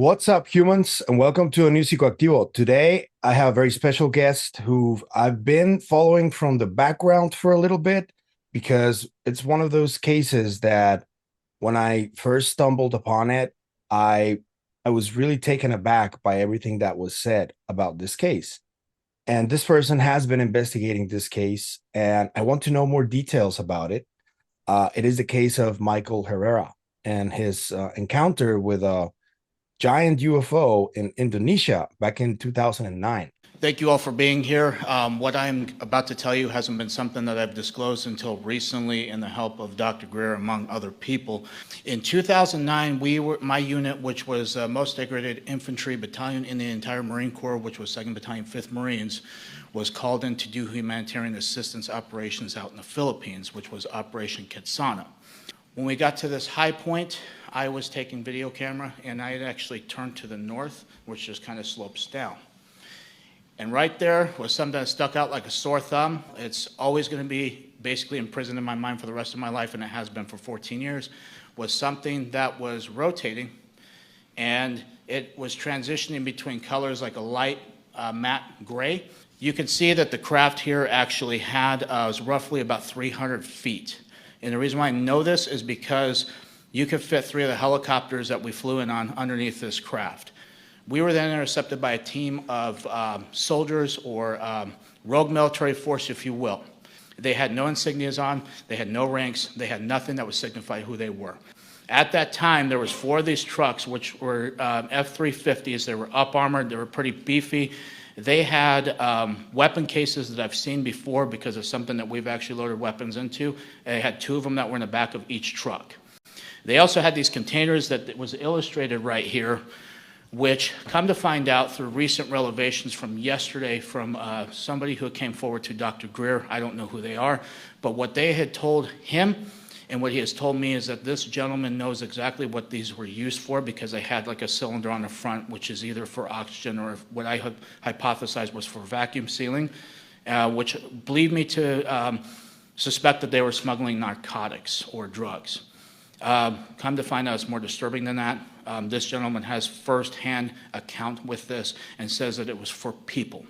What's up, humans, and welcome to a new Psicoactivo. Today, I have a very special guest who I've been following from the background for a little bit because it's one of those cases that when I first stumbled upon it, I I was really taken aback by everything that was said about this case. And this person has been investigating this case, and I want to know more details about it. It is the case of Michael Herrera and his encounter with a giant UFO in Indonesia back in 2009. Thank you all for being here. What I'm about to tell you hasn't been something that I've disclosed until recently in the help of Dr. Greer, among other people. In 2009, my unit, which was most degraded infantry battalion in the entire Marine Corps, which was 2nd Battalion, 5th Marines, was called in to do humanitarian assistance operations out in the Philippines, which was Operation Ketsana. When we got to this high point, I was taking video camera, and I had actually turned to the north, which just kind of slopes down. And right there was something that stuck out like a sore thumb. It's always going to be basically imprisoned in my mind for the rest of my life, and it has been for 14 years, was something that was rotating, and it was transitioning between colors like a light matte gray. You can see that the craft here actually was roughly about 300 feet. And the reason why I know this is because you could fit 3 of the helicopters that we flew in on underneath this craft. We were then intercepted by a team of soldiers or rogue military force, if you will. They had no insignias on, they had no ranks, they had nothing that would signify who they were. At that time, there was 4 of these trucks, which were F-350s. They were up-armored, they were pretty beefy. They had weapon cases that I've seen before because of something that we've actually loaded weapons into. They had 2 of them that were in the back of each truck. They also had these containers that was illustrated right here, which come to find out through recent revelations from yesterday from somebody who came forward to Dr. Greer. I don't know who they are, but what they had told him and what he has told me is that this gentleman knows exactly what these were used for because they had like a cylinder on the front, which is either for oxygen or what I had hypothesized was for vacuum sealing, which lead me to suspect that they were smuggling narcotics or drugs. Come to find out it's more disturbing than that. This gentleman has first-hand account with this and says that it was for people.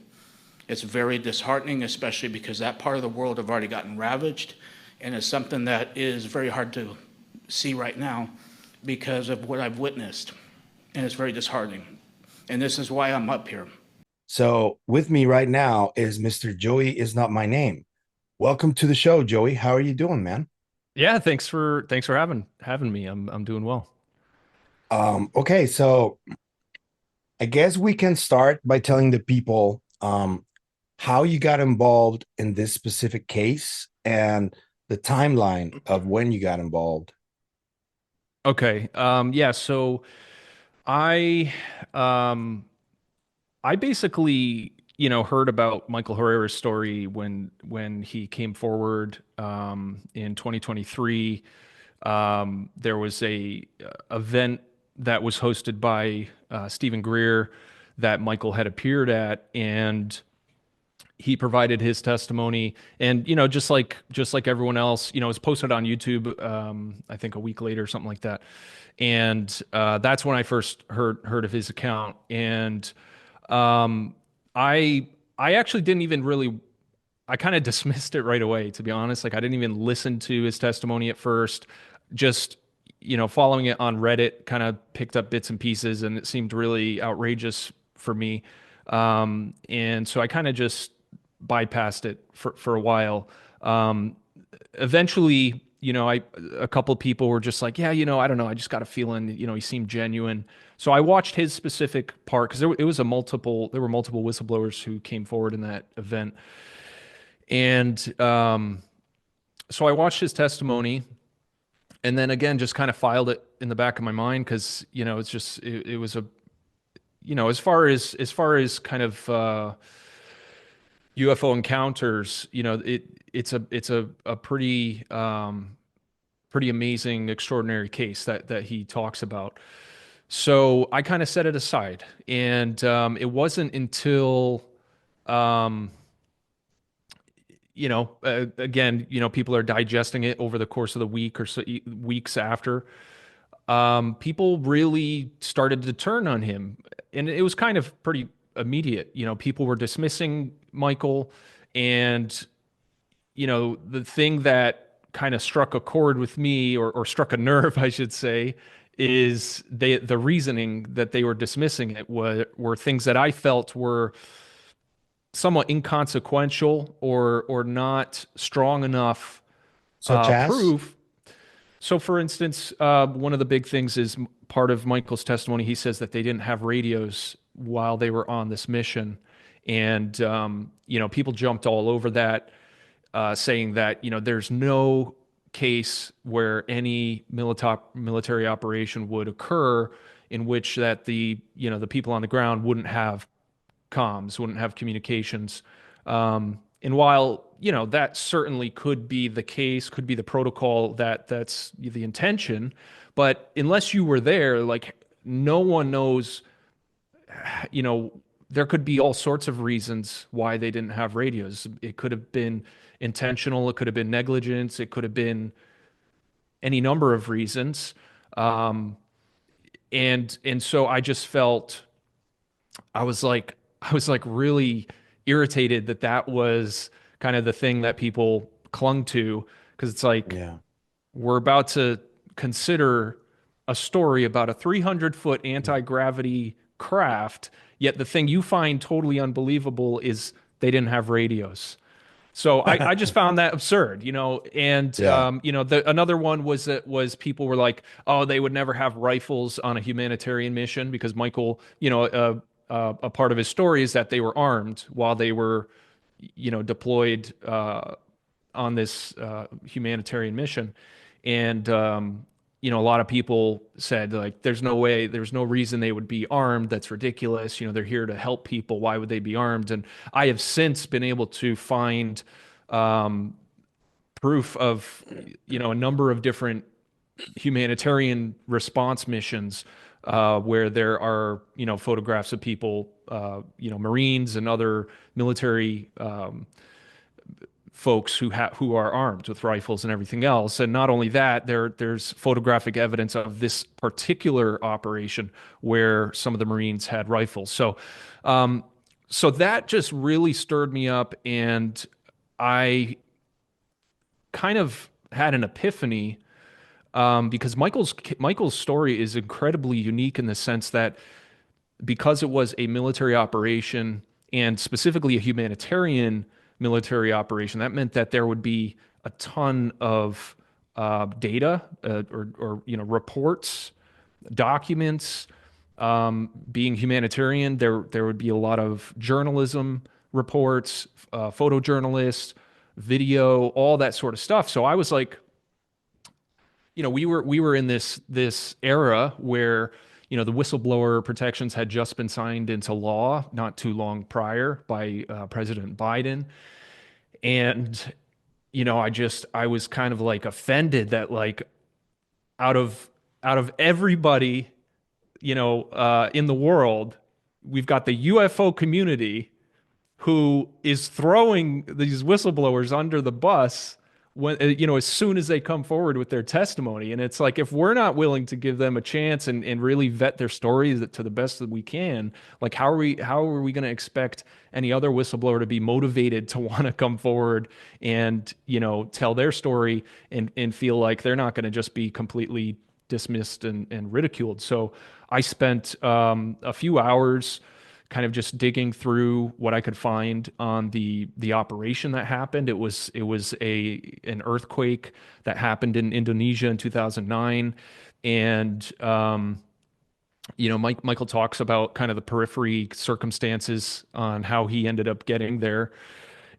It's very disheartening, especially because that part of the world have already gotten ravaged, and it's something that is very hard to see right now because of what I've witnessed, and it's very disheartening. And this is why I'm up here. So with me right now is Mr. Joey is not my name. Welcome to the show, Joey. How are you doing, man? Yeah, thanks for having me. I'm doing well. Okay, so I guess we can start by telling the people how you got involved in this specific case and the timeline of when you got involved. Okay. Yeah, so I um I basically, heard about Michael Herrera's story when he came forward in 2023. There was a event that was hosted by Stephen Greer that Michael had appeared at, and he provided his testimony. And just like everyone else, it was posted on YouTube. I think a week later, something like that. And that's when I first heard of his account. And um, I actually didn't even really. I kind of dismissed it right away, to be honest. Like I didn't even listen to his testimony at first. Just following it on Reddit, kind of picked up bits and pieces, and it seemed really outrageous for me. And so I kind of just bypassed it for a while. Eventually, a couple people were just like, yeah, I don't know, I just got a feeling, he seemed genuine. So I watched his specific part because there were multiple whistleblowers who came forward in that event, and so I watched his testimony, and then again, just kind of filed it in the back of my mind because it was a as far as kind of UFO encounters, it's a pretty amazing, extraordinary case that he talks about. So I kind of set it aside, and it wasn't until um, again, people are digesting it over the course of the week or so, weeks after. people really started to turn on him. And it was kind of pretty immediate. People were dismissing Michael. And, the thing that kind of struck a chord with me, or struck a nerve, I should say, is the reasoning that they were dismissing it were things that I felt were somewhat inconsequential, or not strong enough Such as? proof. So, for instance, one of the big things is part of Michael's testimony. He says that they didn't have radios while they were on this mission. And, people jumped all over that, saying that, there's no case where any military operation would occur in which that the people on the ground wouldn't have comms, wouldn't have communications. And while, that certainly could be the case, could be the protocol, that's the intention, but unless you were there, like, no one knows, there could be all sorts of reasons why they didn't have radios. It could have been intentional, it could have been negligence, it could have been any number of reasons. And so I just felt, I was like really irritated that was kind of the thing that people clung to, because it's like, Yeah. we're about to consider a story about a 300-foot anti-gravity craft, yet the thing you find totally unbelievable is they didn't have radios. So I just found that absurd, and Yeah. another one was that was people were like, oh, they would never have rifles on a humanitarian mission, because Michael, a part of his story is that they were armed while they were, deployed on this humanitarian mission. And a lot of people said, like, there's no way, there's no reason they would be armed. That's ridiculous. They're here to help people. Why would they be armed? And I have since been able to find proof of, a number of different humanitarian response missions where there are, photographs of people, Marines and other military folks who are armed with rifles and everything else. And not only that, there's photographic evidence of this particular operation where some of the Marines had rifles. So that just really stirred me up, and I kind of had an epiphany, because Michael's story is incredibly unique in the sense that, because it was a military operation, and specifically a humanitarian military operation, that meant that there would be a ton of data, or reports, documents. Being humanitarian, there would be a lot of journalism reports, photojournalists, video, all that sort of stuff. So I was like, we were in this era where, the whistleblower protections had just been signed into law not too long prior by President Biden. And, I was kind of like offended that, like, out of everybody, in the world, we've got the UFO community who is throwing these whistleblowers under the bus when, as soon as they come forward with their testimony. And it's like, if we're not willing to give them a chance and really vet their stories to the best that we can, like, how are we going to expect any other whistleblower to be motivated to want to come forward and, tell their story and feel like they're not going to just be completely dismissed and ridiculed? So I spent a few hours kind of just digging through what I could find on the operation that happened. It was an earthquake that happened in Indonesia in 2009, and Michael talks about kind of the periphery circumstances on how he ended up getting there,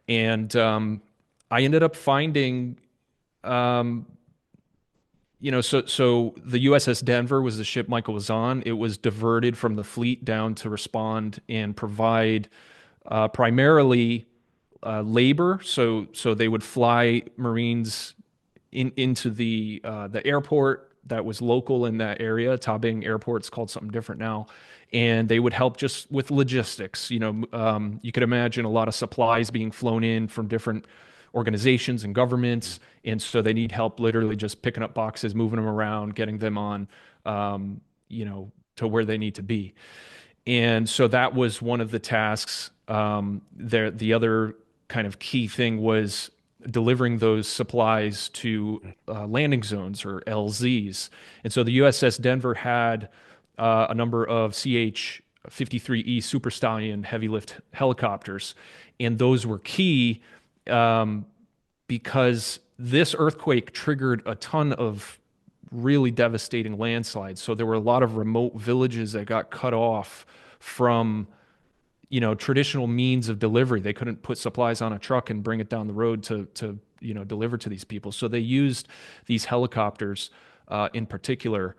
and I ended up finding. So the USS Denver was the ship Michael was on. It was diverted from the fleet down to respond and provide primarily labor. So they would fly Marines into the airport that was local in that area. Tabing Airport's called something different now. And they would help just with logistics. You could imagine a lot of supplies being flown in from different organizations and governments, and so they need help literally just picking up boxes, moving them around, getting them on, to where they need to be. And so that was one of the tasks. The other kind of key thing was delivering those supplies to landing zones, or LZs. And so the USS Denver had a number of CH-53E Super Stallion heavy lift helicopters, and those were key um, because this earthquake triggered a ton of really devastating landslides. So there were a lot of remote villages that got cut off from, traditional means of delivery. They couldn't put supplies on a truck and bring it down the road to deliver to these people. So they used these helicopters in particular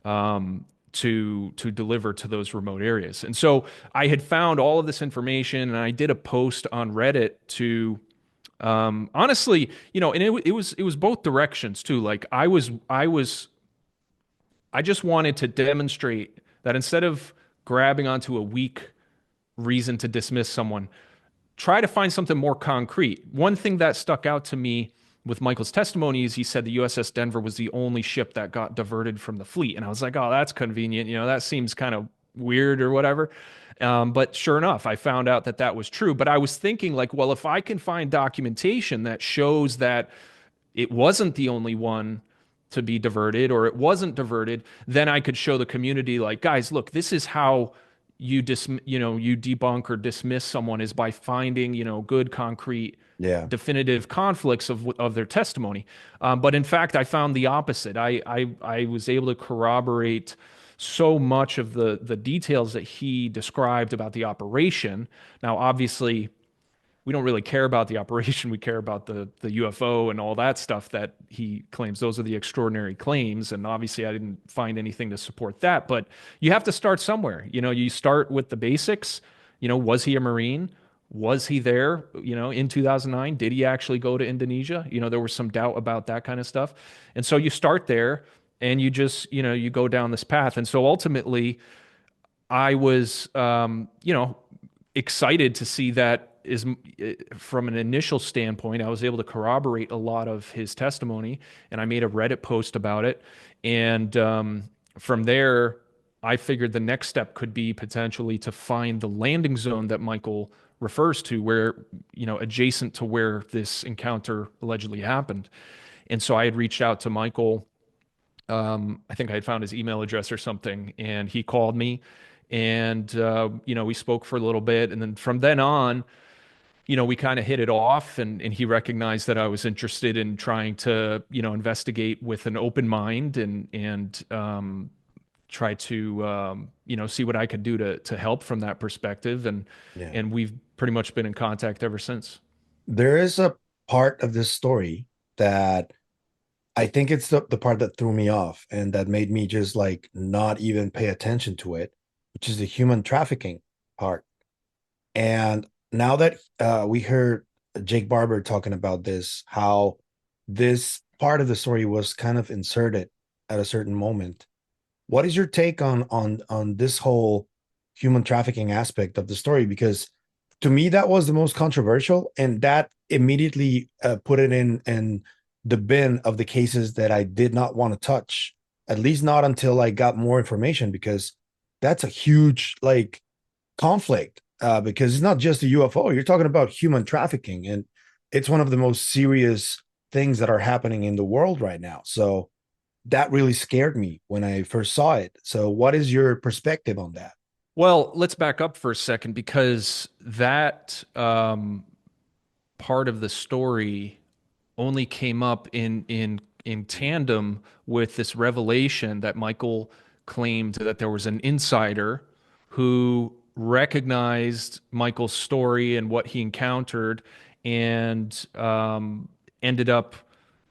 to deliver to those remote areas. And so I had found all of this information, and I did a post on Reddit to honestly, and it was both directions too. Like I just wanted to demonstrate that instead of grabbing onto a weak reason to dismiss someone, try to find something more concrete. One thing that stuck out to me with Michael's testimony is he said the USS Denver was the only ship that got diverted from the fleet. And I was like, oh, that's convenient. That seems kind of weird or whatever. But sure enough, I found out that that was true. But I was thinking, like, well, if I can find documentation that shows that it wasn't the only one to be diverted, or it wasn't diverted, then I could show the community, like, guys, look, this is how you debunk or dismiss someone, is by finding, good, concrete, Yeah. definitive conflicts of their testimony. But in fact, I found the opposite. I was able to corroborate so much of the details that he described about the operation. Now, obviously, we don't really care about the operation. We care about the UFO and all that stuff that he claims. Those are the extraordinary claims. And obviously, I didn't find anything to support that. But you have to start somewhere. You start with the basics. Was he a Marine? Was he there, in 2009? Did he actually go to Indonesia? There was some doubt about that kind of stuff. And so you start there, and you just, you go down this path. And so ultimately, I was, excited to see that, is from an initial standpoint, I was able to corroborate a lot of his testimony, and I made a Reddit post about it. And from there, I figured the next step could be potentially to find the landing zone that Michael refers to, where, adjacent to where this encounter allegedly happened. And so I had reached out to Michael. I think I had found his email address or something, and he called me, and we spoke for a little bit, and then from then on, we kind of hit it off, and he recognized that I was interested in trying to, investigate with an open mind, and try to, see what I could do to help from that perspective, and Yeah. and we've pretty much been in contact ever since. There is a part of this story that I think it's the part that threw me off and that made me just like not even pay attention to it, which is the human trafficking part. And now that we heard Jake Barber talking about this, how this part of the story was kind of inserted at a certain moment. What is your take on this whole human trafficking aspect of the story? Because to me, that was the most controversial, and that immediately put it in the bin of the cases that I did not want to touch, at least not until I got more information, because that's a huge like conflict, because it's not just a UFO. You're talking about human trafficking, and it's one of the most serious things that are happening in the world right now. So that really scared me when I first saw it. So what is your perspective on that? Well, let's back up for a second, because that part of the story only came up in tandem with this revelation that Michael claimed that there was an insider who recognized Michael's story and what he encountered, and ended up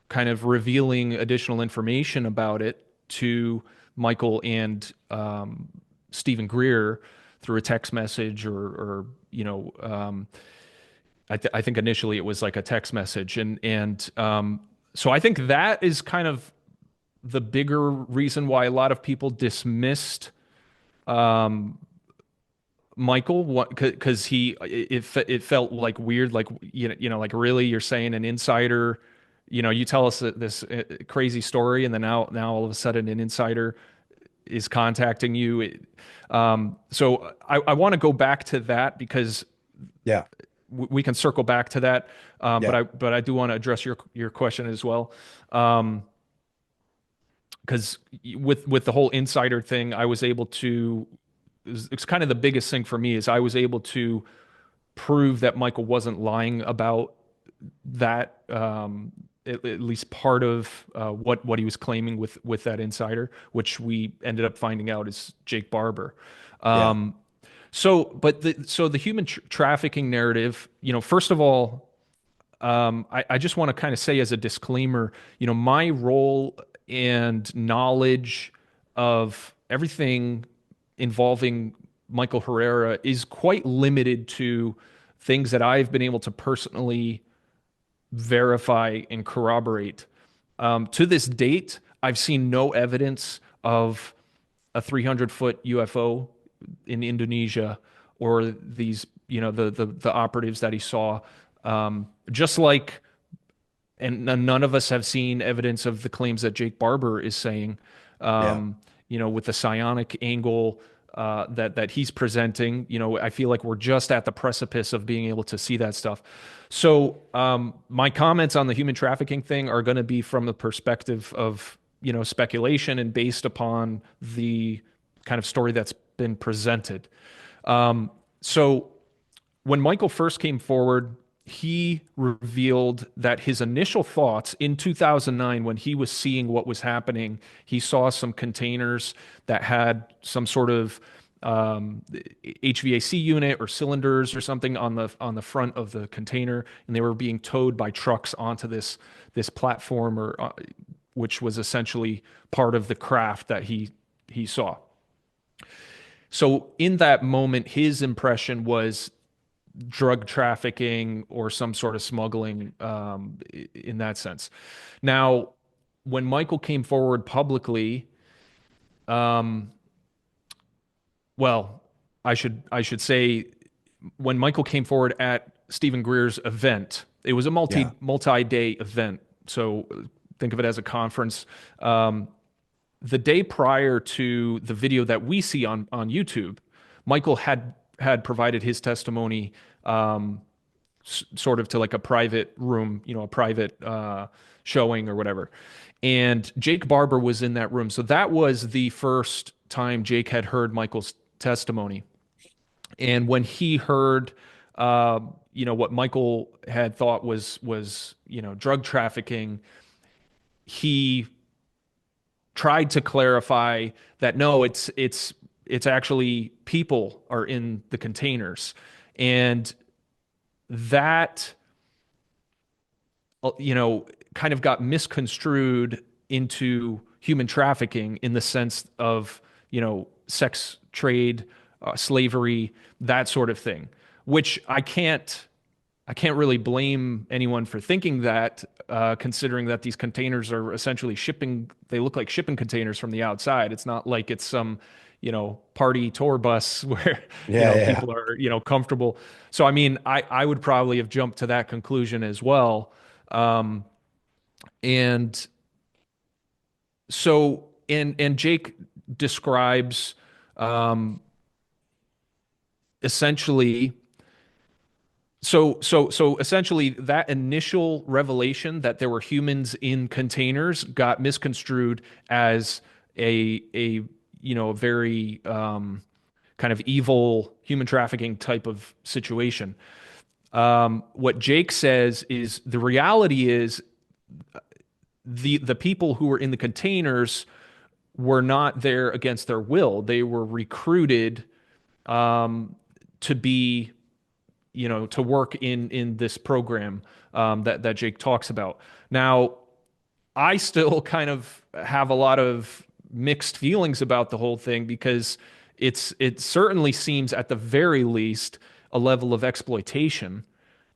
kind of revealing additional information about it to Michael and Stephen Greer through a text message, or I think initially it was like a text message, and so I think that is kind of the bigger reason why a lot of people dismissed Michael, what, because it felt like weird, like like really you're saying an insider, you tell us this crazy story, and then now all of a sudden an insider is contacting you. So I want to go back to that because Yeah. we can circle back to that. Yeah. But I do want to address your question as well. Because with the whole insider thing, I was able to. It's kind of the biggest thing for me is I was able to prove that Michael wasn't lying about that. At least part of what he was claiming with that insider, which we ended up finding out is Jake Barber. Yeah. Um, so the human trafficking narrative, first of all, I just want to kind of say as a disclaimer, my role and knowledge of everything involving Michael Herrera is quite limited to things that I've been able to personally verify and corroborate. To this date, I've seen no evidence of a 300-foot UFO in Indonesia or these, the operatives that he saw. Just like, and none of us have seen evidence of the claims that Jake Barber is saying, Yeah. with the psionic angle that he's presenting. I feel like we're just at the precipice of being able to see that stuff. So my comments on the human trafficking thing are going to be from the perspective of speculation and based upon the kind of story that's been presented. So when Michael first came forward, he revealed that his initial thoughts in 2009, when he was seeing what was happening, he saw some containers that had some sort of HVAC unit or cylinders or something on the front of the container, and they were being towed by trucks onto this platform, or which was essentially part of the craft that he saw. So in that moment, his impression was drug trafficking or some sort of smuggling, in that sense. Now, when Michael came forward publicly, um, well, I should say when Michael came forward at Stephen Greer's event, it was a Yeah. multi-day event. So think of it as a conference. The day prior to the video that we see on YouTube, Michael had provided his testimony, sort of to like a private room, a private showing or whatever. And Jake Barber was in that room. So that was the first time Jake had heard Michael's testimony. And when he heard, what Michael had thought was drug trafficking, he tried to clarify that no, it's actually people are in the containers, and that kind of got misconstrued into human trafficking in the sense of sex trade, slavery, that sort of thing, which I can't really blame anyone for thinking that, considering that these containers are essentially shipping. They look like shipping containers from the outside. It's not like it's some, party tour bus where, Yeah. Yeah. people are, comfortable. So, I mean, I would probably have jumped to that conclusion as well. And so, and Jake describes, essentially, so essentially that initial revelation that there were humans in containers got misconstrued as a very kind of evil human trafficking type of situation. What Jake says is the reality is the people who were in the containers were not there against their will. They were recruited, to be, to work in this program, that Jake talks about. Now, I still kind of have a lot of mixed feelings about the whole thing because it certainly seems at the very least a level of exploitation.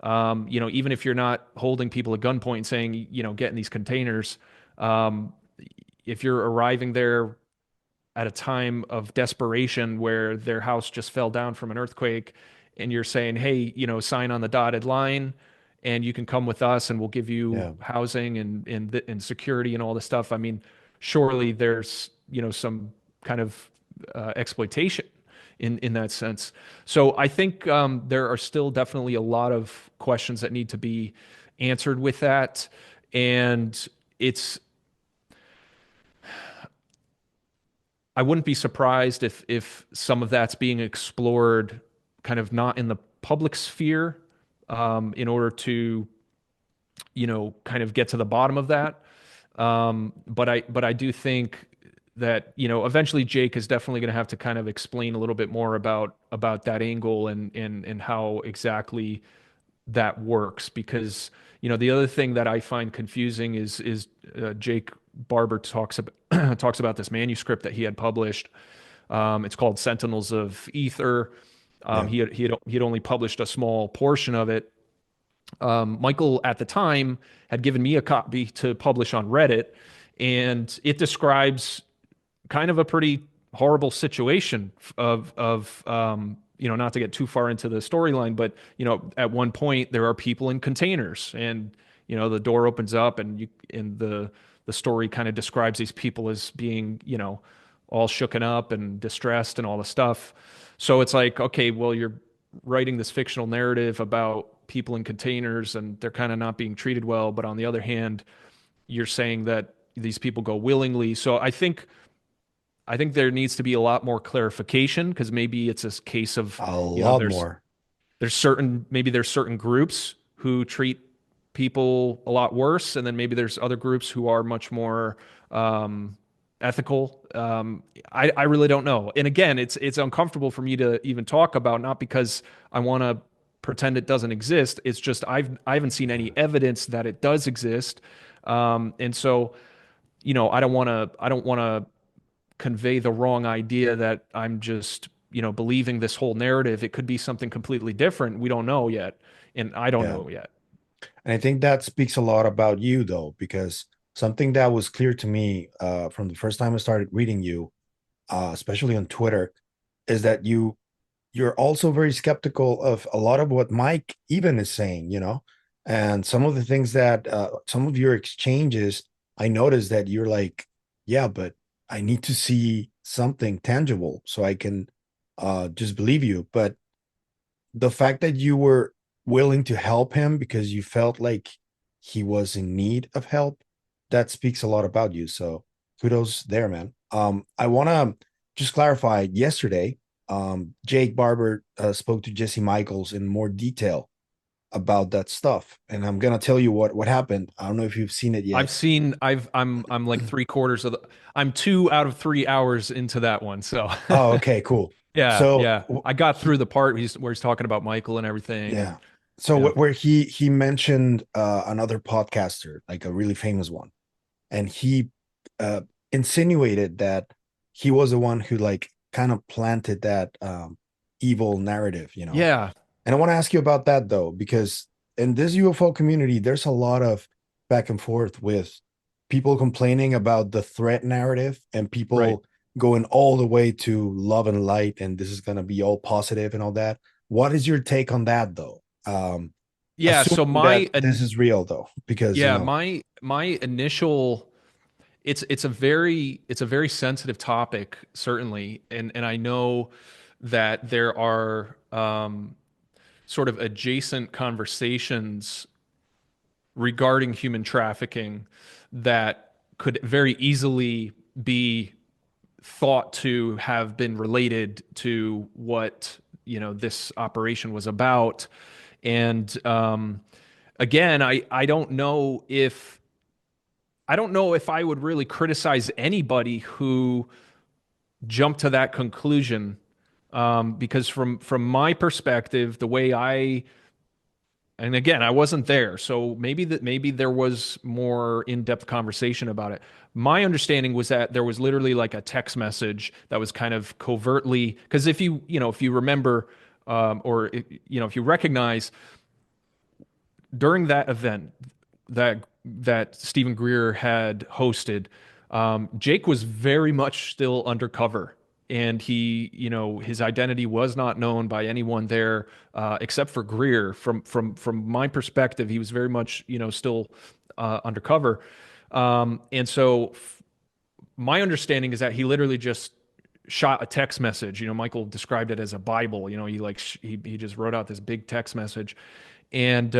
Even if you're not holding people at gunpoint and saying, get in these containers, if you're arriving there at a time of desperation where their house just fell down from an earthquake, and you're saying, hey, sign on the dotted line and you can come with us and we'll give you Yeah. housing and security and all this stuff. I mean, surely there's, some kind of exploitation in that sense. So I think there are still definitely a lot of questions that need to be answered with that. And it's I wouldn't be surprised if some of that's being explored kind of not in the public sphere, in order to, kind of get to the bottom of that. But I do think that, eventually Jake is definitely going to have to kind of explain a little bit more about that angle and how exactly that works, because the other thing that I find confusing is Jake Barber talks about talks about this manuscript that he had published. It's called Sentinels of Ether. Yeah. He had only published a small portion of it. Michael at the time had given me a copy to publish on Reddit, and it describes kind of a pretty horrible situation of not to get too far into the storyline, but at one point there are people in containers, and the door opens up, and the story kind of describes these people as being all shooken up and distressed and all the stuff. So it's like, okay, well, you're writing this fictional narrative about people in containers and they're kind of not being treated well, but on the other hand, you're saying that these people go willingly. So I think there needs to be a lot more clarification, because maybe it's a case of, A you know, lot there's more. there's certain groups who treat people a lot worse, and then maybe there's other groups who are much more ethical. I really don't know. And again, it's uncomfortable for me to even talk about, not because I want to pretend it doesn't exist. It's just I haven't seen any evidence that it does exist. And so, I don't want to convey the wrong idea that I'm just, believing this whole narrative. It could be something completely different. We don't know yet. And I don't Yeah. know yet. And I think that speaks a lot about you, though, because something that was clear to me from the first time I started reading you, especially on Twitter, is that you're also very skeptical of a lot of what Mike even is saying, and some of the things that some of your exchanges, I noticed that you're like, yeah, but I need to see something tangible so I can just believe you. But the fact that you were willing to help him because you felt like he was in need of help, that speaks a lot about you. So kudos there, man. I want to just clarify, yesterday Jake Barber spoke to Jesse Michaels in more detail about that stuff, and I'm gonna tell you what happened. I don't know if you've seen it yet. I'm like I'm 2 out of 3 hours into that one. So Oh, okay, cool. yeah, So yeah. I got he, through the part where he's talking about Michael and everything. And yeah. So yeah, where he mentioned another podcaster, like a really famous one, and he uh, insinuated that he was the one who like kind of planted that evil narrative. yeah, And I want to ask you about that though, because in this UFO community, there's a lot of back and forth with people complaining about the threat narrative and right. people going all the way to love and light, and this is going to be all positive and all that. What is your take on that though? Yeah. So Assuming that this is real though, because my initial it's a very sensitive topic, certainly, and I know that there are sort of adjacent conversations regarding human trafficking that could very easily be thought to have been related to what this operation was about. And again, I don't know if I would really criticize anybody who jumped to that conclusion, because from my perspective, the way and again, I wasn't there, so maybe there was more in-depth conversation about it. My understanding was that there was literally like a text message that was kind of covertly, because if you remember, or if you recognize, during that event that Stephen Greer had hosted, Jake was very much still undercover, and his identity was not known by anyone there, except for Greer. From my perspective, he was very much, still undercover. And so my understanding is that he literally just shot a text message. Michael described it as a Bible. He just wrote out this big text message, and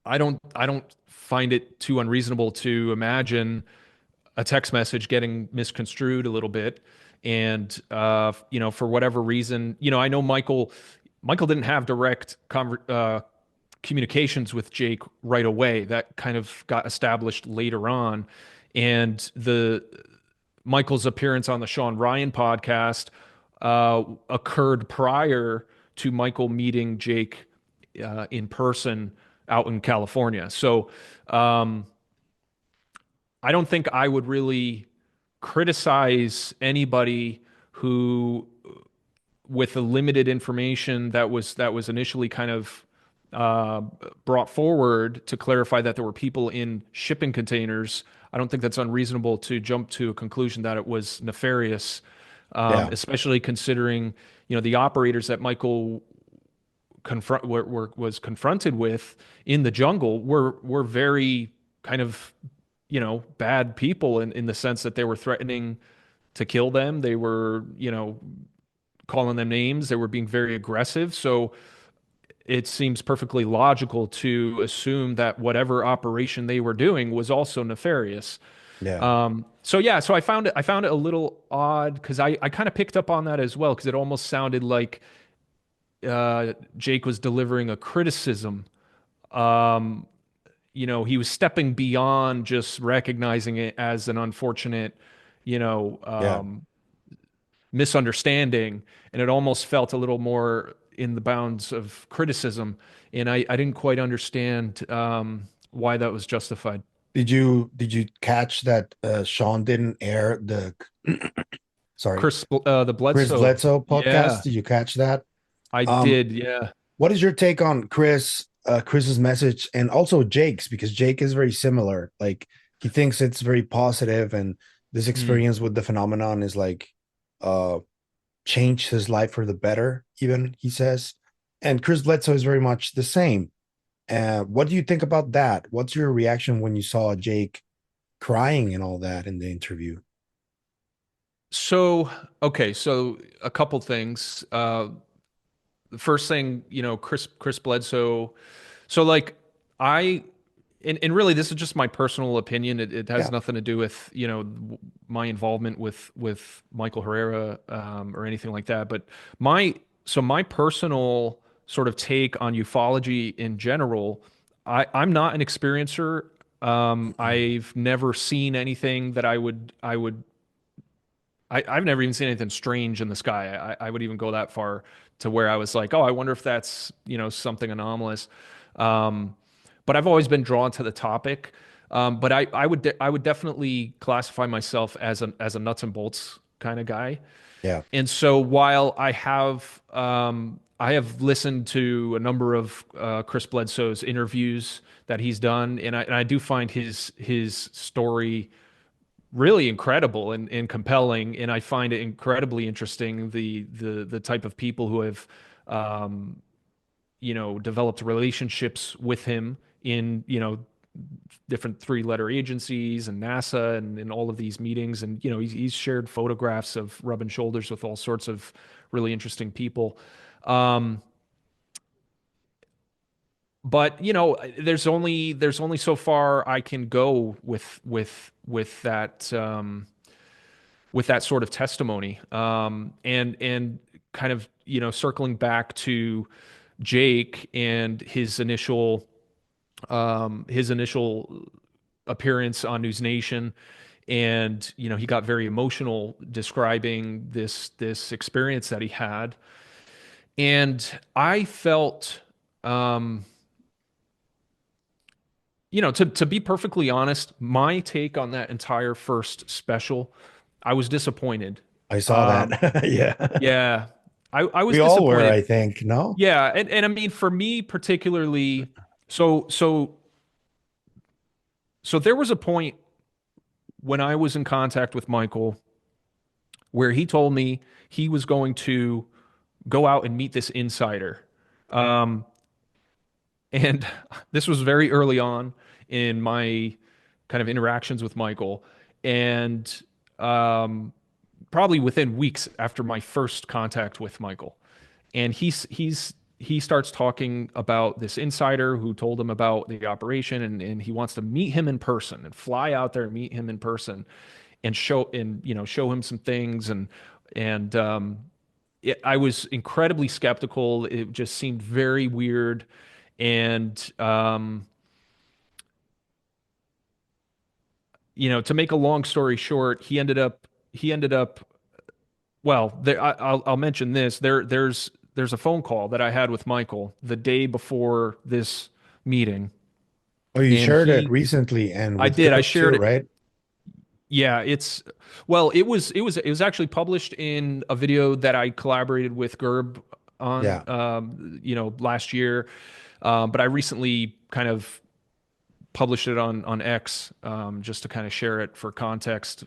I don't find it too unreasonable to imagine a text message getting misconstrued a little bit, and for whatever reason, I know Michael didn't have direct communications with Jake right away. That kind of got established later on, and the Michael's appearance on the Shawn Ryan podcast occurred prior to Michael meeting Jake in person out in California. So I don't think I would really criticize anybody who, with the limited information that was initially kind of brought forward to clarify that there were people in shipping containers. I don't think that's unreasonable to jump to a conclusion that it was nefarious, Yeah. especially considering the operators that Michael was confronted with in the jungle were very kind of bad people in the sense that they were threatening to kill them. They were calling them names. They were being very aggressive. So it seems perfectly logical to assume that whatever operation they were doing was also nefarious. Yeah. So I found it a little odd because I kind of picked up on that as well, because it almost sounded like Jake was delivering a criticism. He was stepping beyond just recognizing it as an unfortunate, you know, Yeah. misunderstanding, and it almost felt a little more in the bounds of criticism. And I didn't quite understand why that was justified. Did you catch that Shawn didn't air the sorry, The Chris Bledsoe, Bledsoe podcast? yeah, Did you catch that? I Um, did, yeah. what is your take on Chris's message and also Jake's? Because Jake is very similar. Like he thinks it's very positive, and this Hmm. experience with the phenomenon is like uh changed his life for the better, even he says. And Chris Bledsoe is very much the same. What do you think about that? What's your reaction when you saw Jake crying and all that in the interview? So, okay, so a couple things. The first thing, Chris Bledsoe. So like I and really this is just my personal opinion. It has Yeah. nothing to do with, my involvement with Michael Herrera or anything like that. But my personal sort of take on ufology in general, I'm not an experiencer. I've never seen anything that I've never even seen anything strange in the sky. I would even go that far to where I was like, oh, I wonder if that's, something anomalous. Um, but I've always been drawn to the topic. But I would definitely classify myself as a nuts and bolts kind of guy. Yeah. And so while I have listened to a number of Chris Bledsoe's interviews that he's done, and I do find his story really incredible and compelling, and I find it incredibly interesting the type of people who have um, developed relationships with him in different three-letter agencies and NASA and all of these meetings, and he's shared photographs of rubbing shoulders with all sorts of really interesting people. Um, but there's only so far I can go with that sort of testimony. And kind of circling back to Jake and his initial appearance on News Nation, and he got very emotional describing this experience that he had, and I felt. To be perfectly honest, my take on that entire first special, I was disappointed. I saw Um, that. Yeah. yeah, I was We all were, disappointed. I think. No? Yeah, and I mean for me particularly, so there was a point when I was in contact with Michael, where he told me he was going to go out and meet this insider. Um, and this was very early on in my kind of interactions with Michael. And probably within weeks after my first contact with Michael. And he starts talking about this insider who told him about the operation, and he wants to meet him in person and fly out there and meet him in person and show him some things. I was incredibly skeptical. It just seemed very weird. And to make a long story short, he ended up well, I'll mention this. There's a phone call that I had with Michael the day before this meeting. Oh, you And shared it recently and I with did. I Gerb shared too, it. right? Yeah, it was actually published in a video that I collaborated with Gerb on, Yeah. last year. But I recently kind of published it on X, just to kind of share it for context.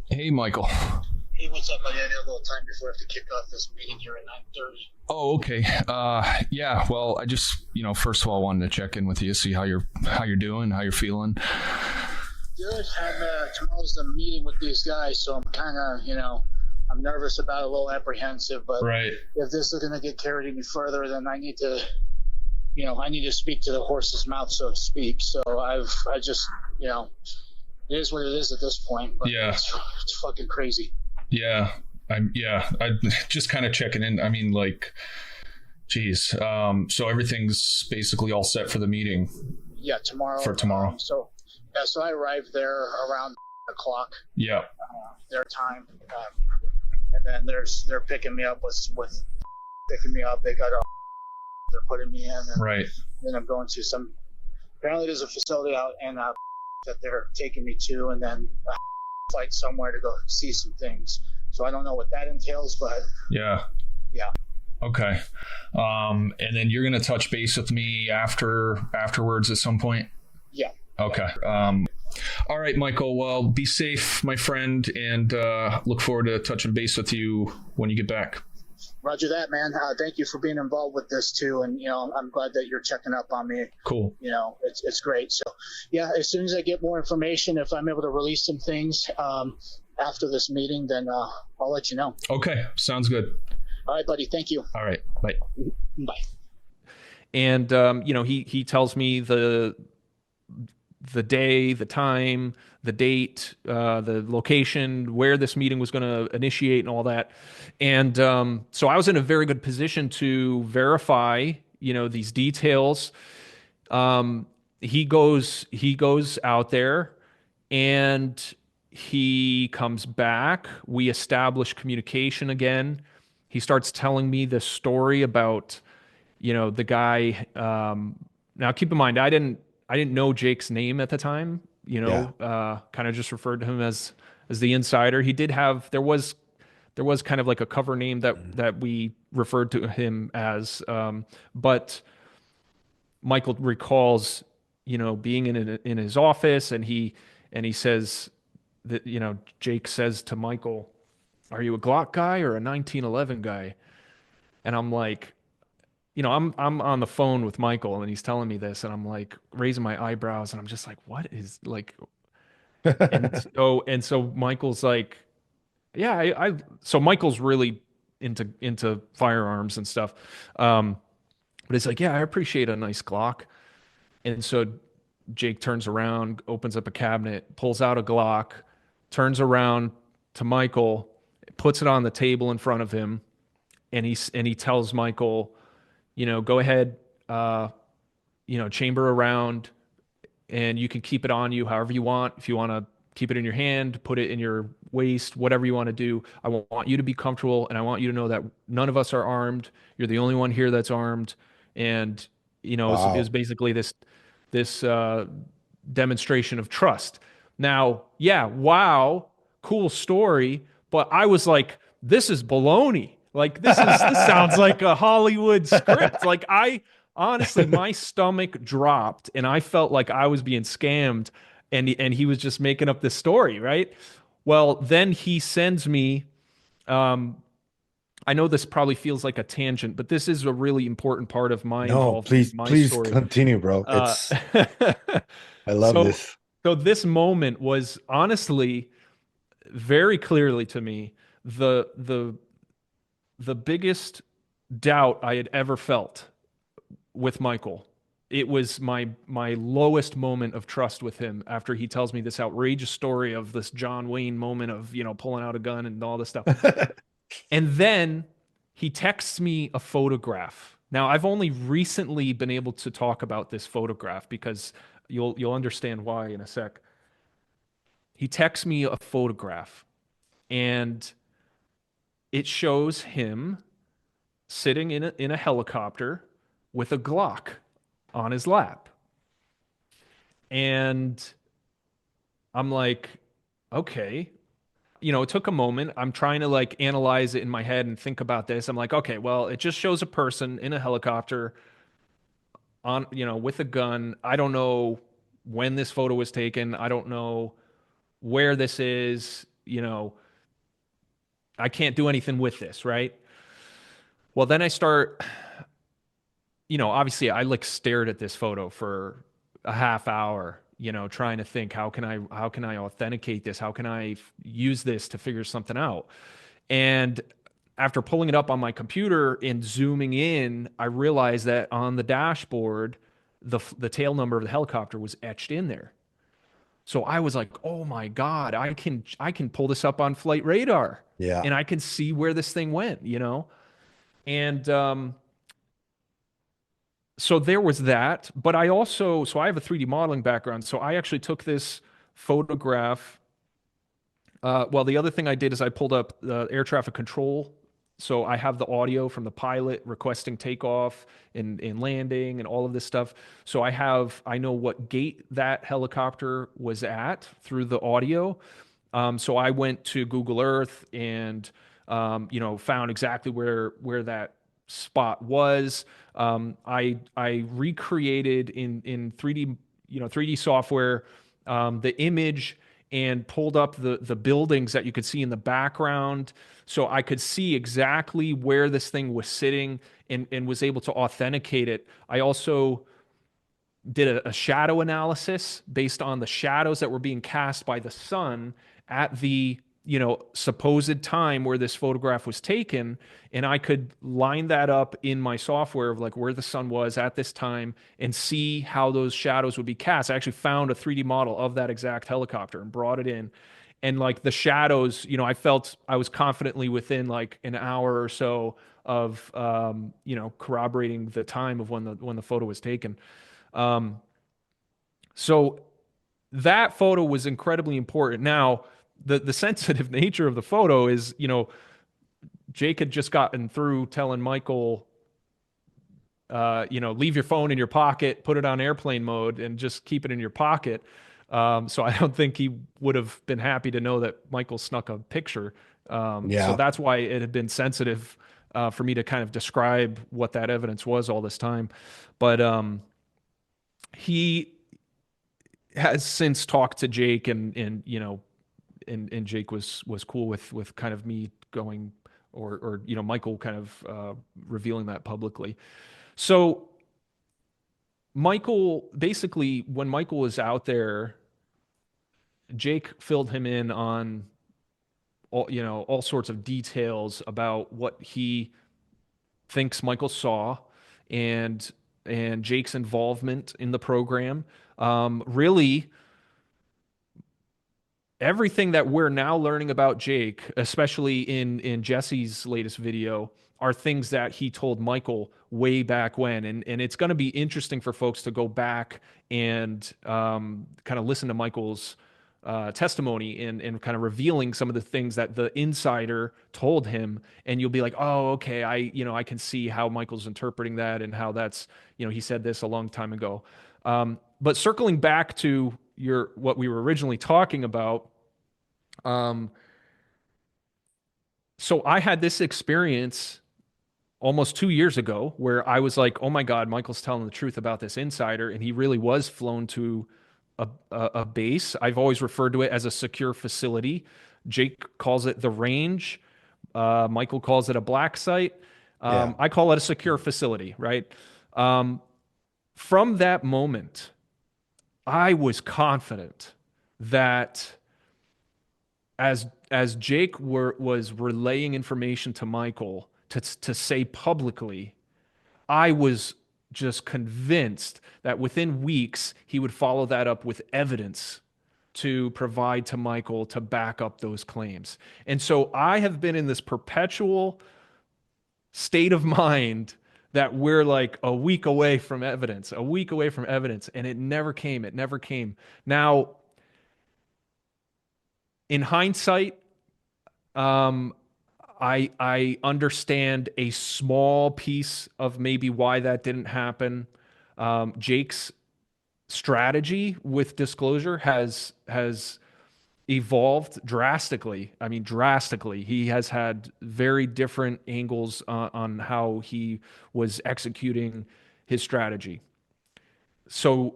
Hey, Michael. Hey, what's up, buddy? I got a little time before I have to kick off this meeting here at 9:30. Oh, okay. Yeah. Well, I just, first of all, wanted to check in with you, see how you're doing, how you're feeling. Good. Tomorrow's the meeting with these guys, so I'm kind of, I'm nervous about it, a little apprehensive, but Right. if this is going to get carried any further, then I need to, I need to speak to the horse's mouth, so to speak. So I just, it is what it is at this point, but Yeah. it's fucking crazy. Yeah. I'm just kind of checking in. I mean, like, geez. So everything's basically all set for the meeting. Yeah, tomorrow. For tomorrow. So I arrived there around o'clock. Yeah. Their time, and then they're picking me up with picking me up. They got they're putting me in, and Right. then I'm going to some. Apparently, there's a facility out in that they're taking me to, and then a flight somewhere to go see some things. So I don't know what that entails, but Yeah. yeah. Okay. And then you're gonna touch base with me afterwards at some point. Yeah. Okay. All right, Michael. Well, be safe, my friend, and look forward to touching base with you when you get back. Roger that, man. Thank you for being involved with this too, and I'm glad that you're checking up on me. Cool. It's great. So, yeah, as soon as I get more information, if I'm able to release some things after this meeting, then I'll let you know. Okay. Sounds good. All right, buddy. Thank you. All right. Bye. Bye. And he tells me the day, the time, the date, the location, where this meeting was going to initiate, and all that. And so I was in a very good position to verify, these details. He goes out there, and he comes back. We establish communication again. He starts telling me this story about, the guy. Now, keep in mind, I didn't know Jake's name at the time. Kind of just referred to him as the insider. He did have there was kind of like a cover name that we referred to him as. But Michael recalls, being in his office, and he says that, Jake says to Michael, "Are you a Glock guy or a 1911 guy?" And I'm like, I'm on the phone with Michael, and he's telling me this, and I'm like raising my eyebrows, and I'm just like, what is like? And so Michael's like, yeah, so Michael's really into firearms and stuff, but it's like, yeah, I appreciate a nice Glock. And so Jake turns around, opens up a cabinet, pulls out a Glock, turns around to Michael, puts it on the table in front of him, and he tells Michael, go ahead, chamber around, and you can keep it on you however you want. If you want to keep it in your hand, put it in your waist, whatever you want to do. I want you to be comfortable, and I want you to know that none of us are armed. You're the only one here that's armed. And, Wow. it was basically this demonstration of trust. Now, yeah, wow, cool story. But I was like, this is baloney. Like, this sounds like a Hollywood script. Like, I'm honestly, my stomach dropped and I felt like I was being scammed and he was just making up this story, right? Well, then he sends me um I know this probably feels like a tangent, but this is a really important part of my No, involvement please, in my please story. continue, bro. Uh, I love so, this. so this moment was honestly very clearly to me the the biggest doubt I had ever felt with Michael. It was my lowest moment of trust with him after he tells me this outrageous story of this John Wayne moment of, pulling out a gun and all this stuff. And then he texts me a photograph. Now, I've only recently been able to talk about this photograph because you'll understand why in a sec. He texts me a photograph and it shows him sitting in a helicopter with a Glock on his lap. And I'm like, okay. It took a moment. I'm trying to like analyze it in my head and think about this. I'm like, okay, well, it just shows a person in a helicopter on, with a gun. I don't know when this photo was taken. I don't know where this is. I can't do anything with this, right? Well, then I start, obviously I like stared at this photo for a half hour, trying to think how can I authenticate this? How can I use this to figure something out? And after pulling it up on my computer and zooming in, I realized that on the dashboard, the tail number of the helicopter was etched in there. So I was like, "Oh my God, I can pull this up on flight radar Yeah. and I can see where this thing went." And so there was that, but I have a 3D modeling background, so I actually took this photograph. Well, the other thing I did is I pulled up the air traffic control. So I have the audio from the pilot requesting takeoff and landing and all of this stuff. So I know what gate that helicopter was at through the audio. So I went to Google Earth and found exactly where that spot was. I recreated in 3D 3D software the image and pulled up the buildings that you could see in the background, so I could see exactly where this thing was sitting and was able to authenticate it. I also did a shadow analysis based on the shadows that were being cast by the sun at the supposed time where this photograph was taken, and I could line that up in my software of like where the sun was at this time and see how those shadows would be cast. I actually found a 3D model of that exact helicopter and brought it in, and like the shadows, I felt I was confidently within like an hour or so of corroborating the time of when the photo was taken. So that photo was incredibly important. Now, the sensitive nature of the photo is, Jake had just gotten through telling Michael, leave your phone in your pocket, put it on airplane mode, and just keep it in your pocket. So I don't think he would have been happy to know that Michael snuck a picture. So Yeah. that's why it had been sensitive for me to kind of describe what that evidence was all this time. But he has since talked to Jake and Jake was cool with kind of me going or Michael kind of revealing that publicly. So Michael basically when Michael was out there, Jake filled him in on all sorts of details about what he thinks Michael saw and Jake's involvement in the program. Really everything that we're now learning about Jake, especially in Jesse's latest video, are things that he told Michael way back when, and it's going to be interesting for folks to go back and kind of listen to Michael's testimony and kind of revealing some of the things that the insider told him, and you'll be like, oh, okay, I can see how Michael's interpreting that and how that's he said this a long time ago. But circling back to what we were originally talking about. Um, so I had this experience almost 2 years ago, where I was like, oh my God, Michael's telling the truth about this insider. And he really was flown to a base. I've always referred to it as a secure facility. Jake calls it the range. Michael calls it a black site. Yeah. I call it a secure facility, right? Um, from that moment, I was confident that as Jake was relaying information to Michael to say publicly, I was just convinced that within weeks he would follow that up with evidence to provide to Michael to back up those claims. And so I have been in this perpetual state of mind that we're like a week away from evidence, a week away from evidence, and it never came. It never came. Now, in hindsight, um, I understand a small piece of maybe why that didn't happen. Jake's strategy with disclosure has evolved drastically. I mean, drastically. He has had very different angles on how he was executing his strategy. So,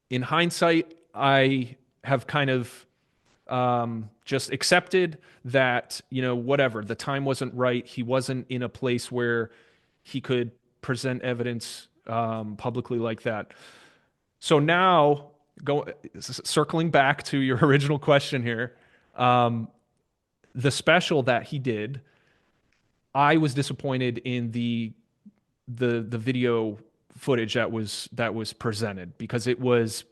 in hindsight, I have kind of just accepted that, whatever, the time wasn't right. He wasn't in a place where he could present evidence publicly like that. So now, circling back to your original question here, um, the special that he did, I was disappointed in the video footage that was presented because it was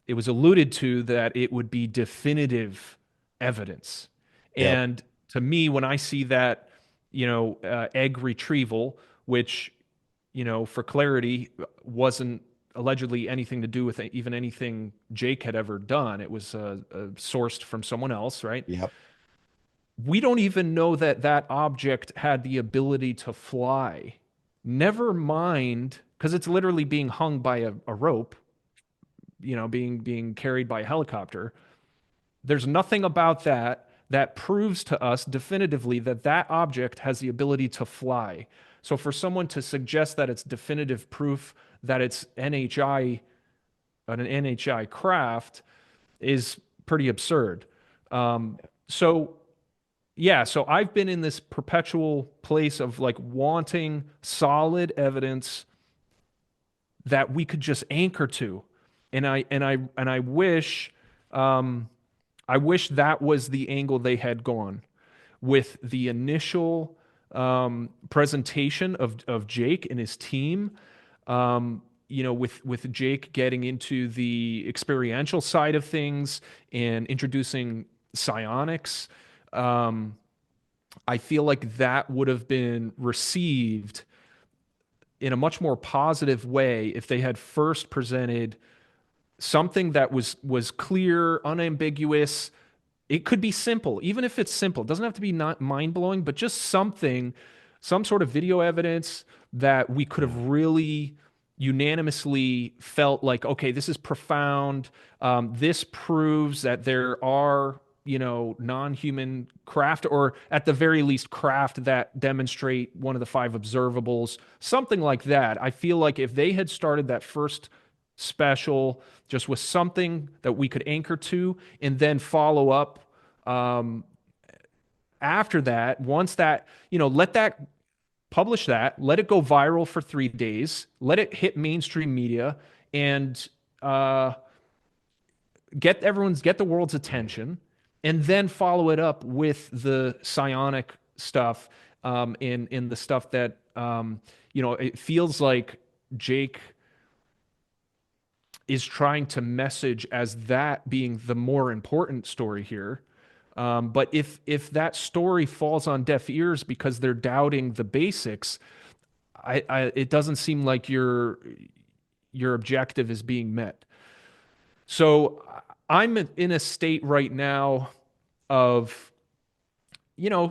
alluded to that it would be definitive evidence. Yep. And to me, when I see that, egg retrieval, which, for clarity, wasn't allegedly anything to do with even anything Jake had ever done. It was sourced from someone else, right? Yep. We don't even know that that object had the ability to fly. Never mind, because it's literally being hung by a rope, being carried by a helicopter. There's nothing about that proves to us definitively that that object has the ability to fly. So for someone to suggest that it's definitive proof that it's an NHI craft is pretty absurd. So yeah, so I've been in this perpetual place of like wanting solid evidence that we could just anchor to. And I wish that was the angle they had gone with the initial presentation of Jake and his team. With Jake getting into the experiential side of things and introducing psionics. I feel like that would have been received in a much more positive way if they had first presented something that was clear, unambiguous. It could be simple, even if it's simple. It doesn't have to be not mind-blowing, but just something, some sort of video evidence that we could have really unanimously felt like, okay, this is profound. This proves that there are, non-human craft, or at the very least, craft that demonstrate one of the five observables, something like that. I feel like if they had started that first special just with something that we could anchor to and then follow up after that, once that, let that publish that, let it go viral for 3 days, let it hit mainstream media, and get the world's attention, and then follow it up with the psionic stuff, in the stuff that it feels like Jake is trying to message as that being the more important story here. But if that story falls on deaf ears because they're doubting the basics, it doesn't seem like your objective is being met. So I'm in a state right now of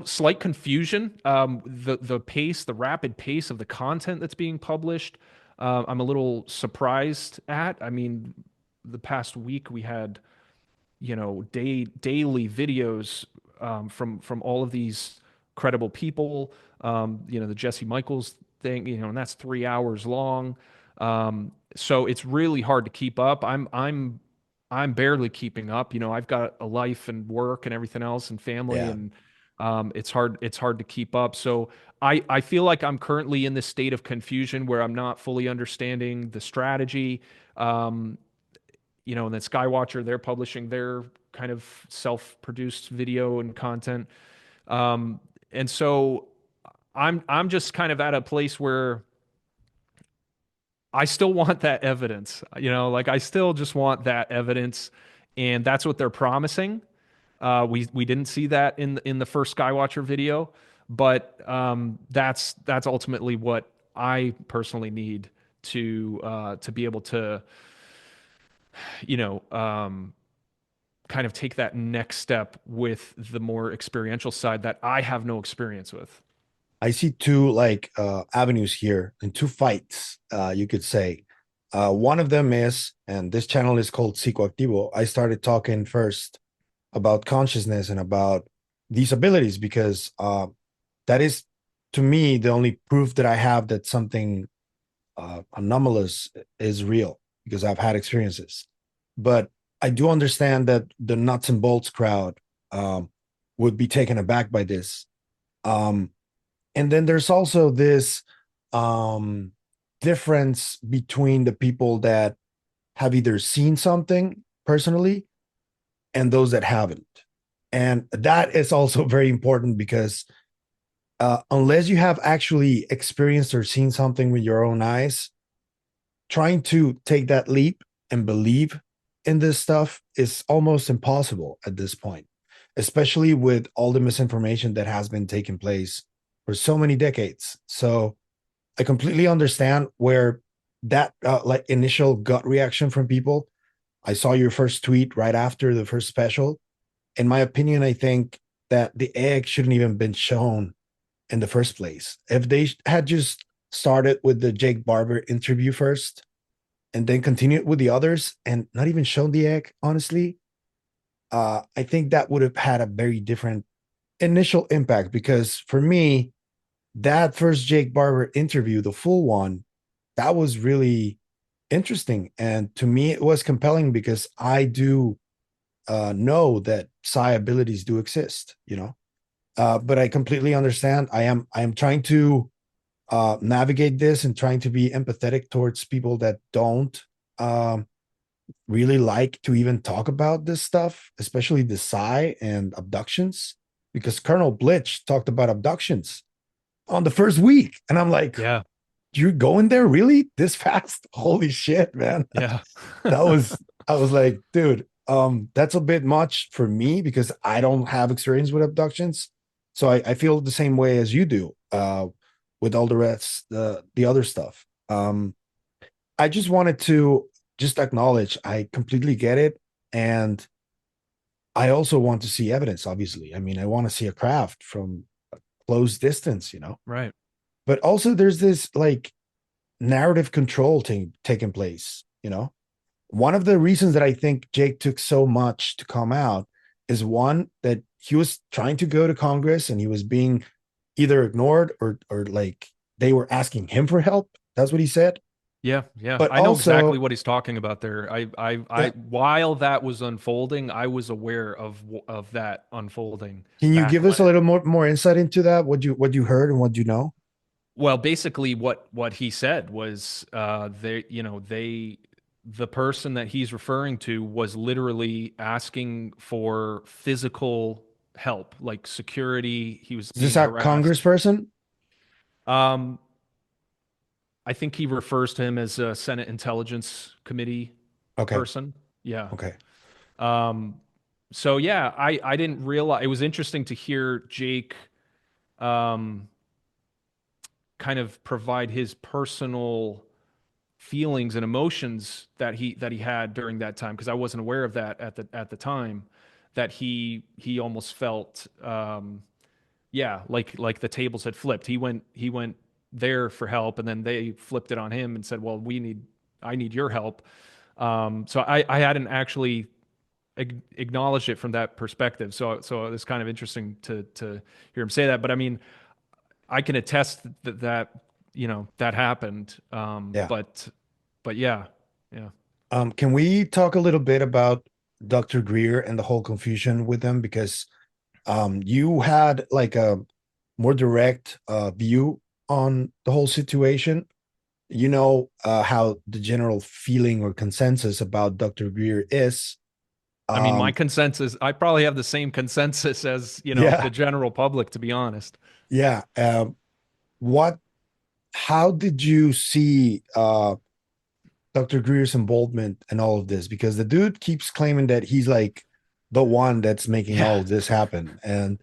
slight confusion. The pace, the rapid pace of the content that's being published, I'm a little surprised at. I mean, the past week we had daily videos from all of these credible people. The Jesse Michaels thing, and that's 3 hours long. So it's really hard to keep up. I'm barely keeping up. I've got a life and work and everything else and family, Yeah. and it's hard to keep up. So I feel like I'm currently in this state of confusion where I'm not fully understanding the strategy. Um, and then Skywatcher, they're publishing their kind of self-produced video and content. And so I'm just kind of at a place where I still want that evidence. Like I still just want that evidence, and that's what they're promising. We didn't see that in the first Skywatcher video, but that's ultimately what I personally need to be able to you know kind of take that next step with the more experiential side that I have no experience with. I see two like avenues here and two fights, you could say. One of them is, and this channel is called Psicoactivo. I started talking first about consciousness and about these abilities because that is, to me, the only proof that I have that something anomalous is real because I've had experiences. But I do understand that the nuts and bolts crowd would be taken aback by this. Um, and then there's also this um, difference between the people that have either seen something personally and those that haven't. And that is also very important because unless you have actually experienced or seen something with your own eyes, trying to take that leap and believe in this stuff is almost impossible at this point, especially with all the misinformation that has been taking place for so many decades. So I completely understand where that like initial gut reaction from people. I saw your first tweet right after the first special. In my opinion, I think that the egg shouldn't even been shown in the first place. If they had just started with the Jake Barber interview first and then continued with the others and not even shown the egg, honestly, I think that would have had a very different initial impact because for me, that first Jake Barber interview, the full one, that was really interesting. And to me, it was compelling because I do know that psi abilities do exist. But I completely understand. I am trying to navigate this and trying to be empathetic towards people that don't um, really like to even talk about this stuff, especially the psi and abductions, because Colonel Blitch talked about abductions on the first week, and I'm like, Yeah. you're going there really this fast? Holy shit, man. Yeah. That was I was like, dude, that's a bit much for me because I don't have experience with abductions. So I feel the same way as you do, with all the rest, the other stuff. I just wanted to just acknowledge I completely get it. And I also want to see evidence, obviously. I mean, I want to see a craft from a close distance. Right. But also there's this like narrative control thing taking place. One of the reasons that I think Jake took so much to come out is one that he was trying to go to Congress and he was being either ignored or like they were asking him for help. That's what he said. Yeah, yeah. But I know exactly also, what he's talking about there. I yeah, while that was unfolding, I was aware of that unfolding can you back give us a when. little more insight into that? What you heard and what you know? Well, basically what he said was the person that he's referring to was literally asking for physical help, like security. He was Is this being a harassed. congressperson? Um, I think he refers to him as a Senate Intelligence Committee Okay. person. Yeah. Okay. Um, so yeah, I didn't realize it was interesting to hear Jake um, kind of provide his personal feelings and emotions that he had during that time because I wasn't aware of that at the time that he almost felt yeah, like the tables had flipped. He went there for help and then they flipped it on him and said, "Well, I need your help." So I hadn't actually acknowledged it from that perspective. So it's kind of interesting to hear him say that. But I mean, I can attest that that happened. Yeah. But yeah, yeah. Can we talk a little bit about Dr. Greer and the whole confusion with him? Because you had like a more direct view on the whole situation. You know how the general feeling or consensus about Dr. Greer is. I mean, my Um, consensus, I probably have the same consensus as, yeah, the general public, to be honest. yeah. What? How did you see Dr. Greer's involvement in all of this? Because the dude keeps claiming that he's like the one that's making Yeah. all of this happen, and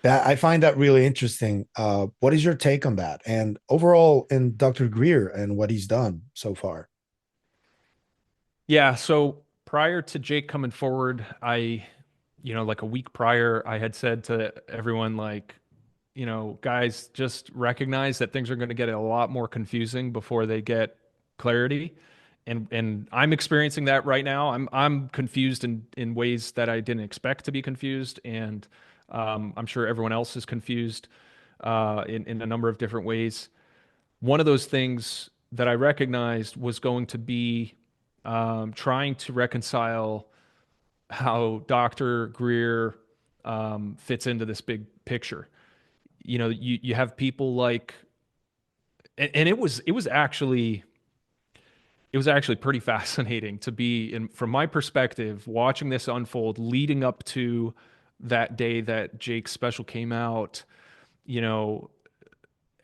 that I find that really interesting. What is your take on that? And overall, in Dr. Greer and what he's done so far? Yeah. So prior to Jake coming forward, like a week prior, I had said to everyone, like, guys, just recognize that things are going to get a lot more confusing before they get clarity. And I'm experiencing that right now. I'm confused in ways that I didn't expect to be confused, and I'm sure everyone else is confused in a number of different ways. One of those things that I recognized was going to be trying to reconcile how Dr. Greer fits into this big picture. You have people like, and it was actually pretty fascinating to be in, from my perspective, watching this unfold leading up to that day that Jake's special came out. You know,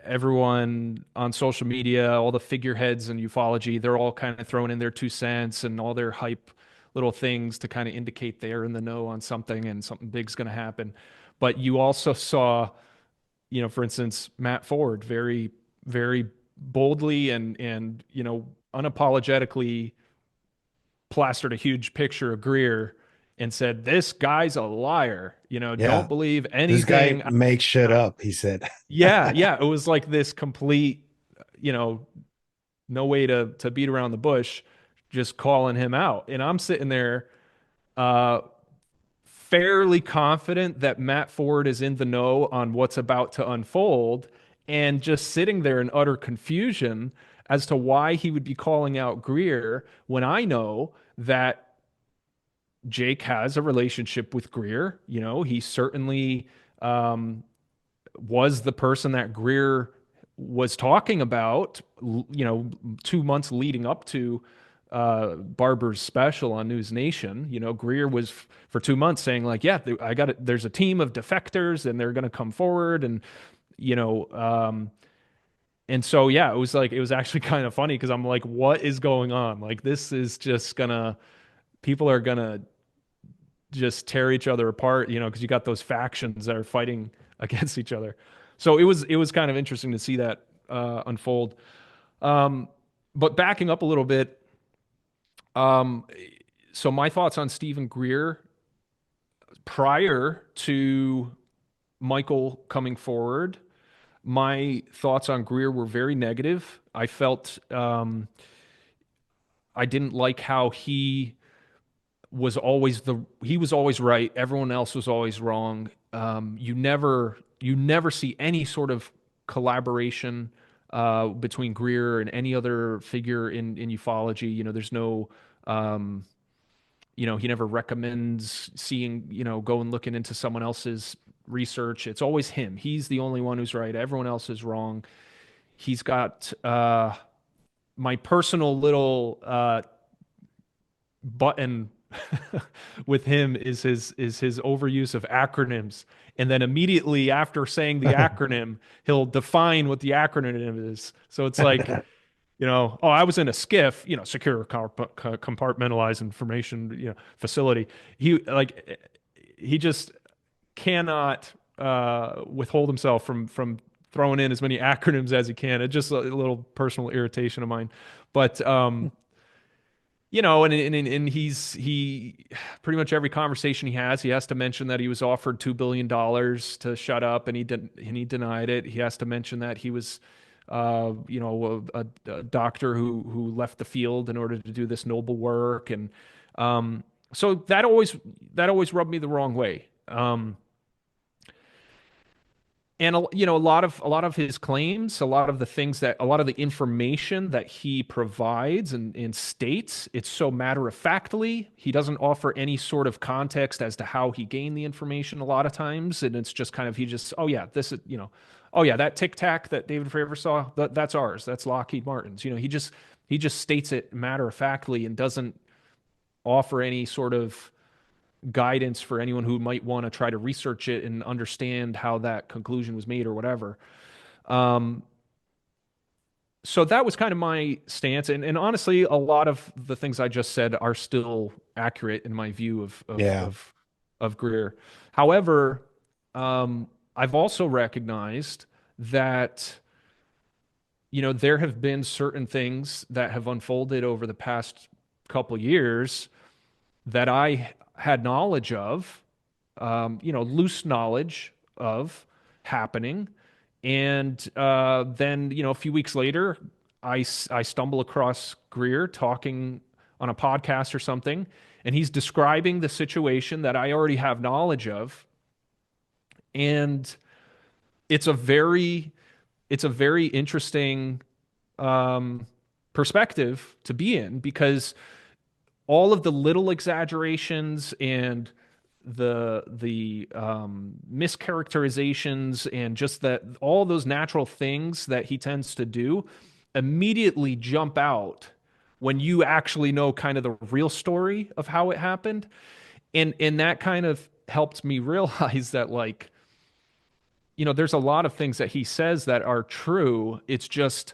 everyone on social media, all the figureheads in ufology, they're all kind of throwing in their 2 cents and all their hype little things to kind of indicate they're in the know on something and something big's going to happen. But you also saw, for instance, Matt Ford very, very boldly and unapologetically plastered a huge picture of Greer and said, "This guy's a liar. Yeah, Don't believe this guy anything." makes shit up, he said. Yeah, yeah. It was like this complete, you know, no way to beat around the bush, just calling him out. And I'm sitting there, uh, fairly confident that Matt Ford is in the know on what's about to unfold, and just sitting there in utter confusion as to why he would be calling out Greer when I know that Jake has a relationship with Greer. He certainly um, was the person that Greer was talking about, 2 months leading up to Barber's special on News Nation. Greer was for 2 months saying like, yeah, I got it. There's a team of defectors and they're going to come forward. And, you know, and so, yeah, it was actually kind of funny because I'm like, what is going on? Like, this is just people are gonna just tear each other apart, because you got those factions that are fighting against each other. So it was kind of interesting to see that unfold. Um, but backing up a little bit, um, so my thoughts on Stephen Greer prior to Michael coming forward, my thoughts on Greer were very negative. I felt I didn't like how he was always right. Everyone else was always wrong. You never see any sort of collaboration between Greer and any other figure in ufology. There's no, he never recommends seeing, going looking into someone else's research. It's always him. He's the only one who's right. Everyone else is wrong. He's got my personal little button with him is his overuse of acronyms, and then immediately after saying the acronym he'll define what the acronym is. So it's like, oh, I was in a skiff, secure compartmentalized information, facility. He just cannot withhold himself from throwing in as many acronyms as he can. It's just a little personal irritation of mine. But and he pretty much every conversation he has to mention that he was offered $2 billion to shut up, and he denied it. He has to mention that he was, a doctor who left the field in order to do this noble work, and So that always rubbed me the wrong way. And a lot of his claims, a lot of the things that a lot of the information that he provides and states, it's so matter of factly. He doesn't offer any sort of context as to how he gained the information a lot of times, and it's just kind of he just, oh yeah, this is, oh yeah, that Tic Tac that David Fravor saw, that's ours, that's Lockheed Martin's. He just states it matter of factly and doesn't offer any sort of guidance for anyone who might want to try to research it and understand how that conclusion was made or whatever. Um, so that was kind of my stance, and honestly, a lot of the things I just said are still accurate in my view Yeah. of Greer. However, I've also recognized that there have been certain things that have unfolded over the past couple years that I had knowledge of, loose knowledge of happening. And then, a few weeks later, I stumble across Greer talking on a podcast or something, and he's describing the situation that I already have knowledge of. And it's a very, it's a very interesting um, perspective to be in because all of the little exaggerations and the mischaracterizations and just that all those natural things that he tends to do immediately jump out when you actually know kind of the real story of how it happened. And that kind of helped me realize that, like, there's a lot of things that he says that are true. It's just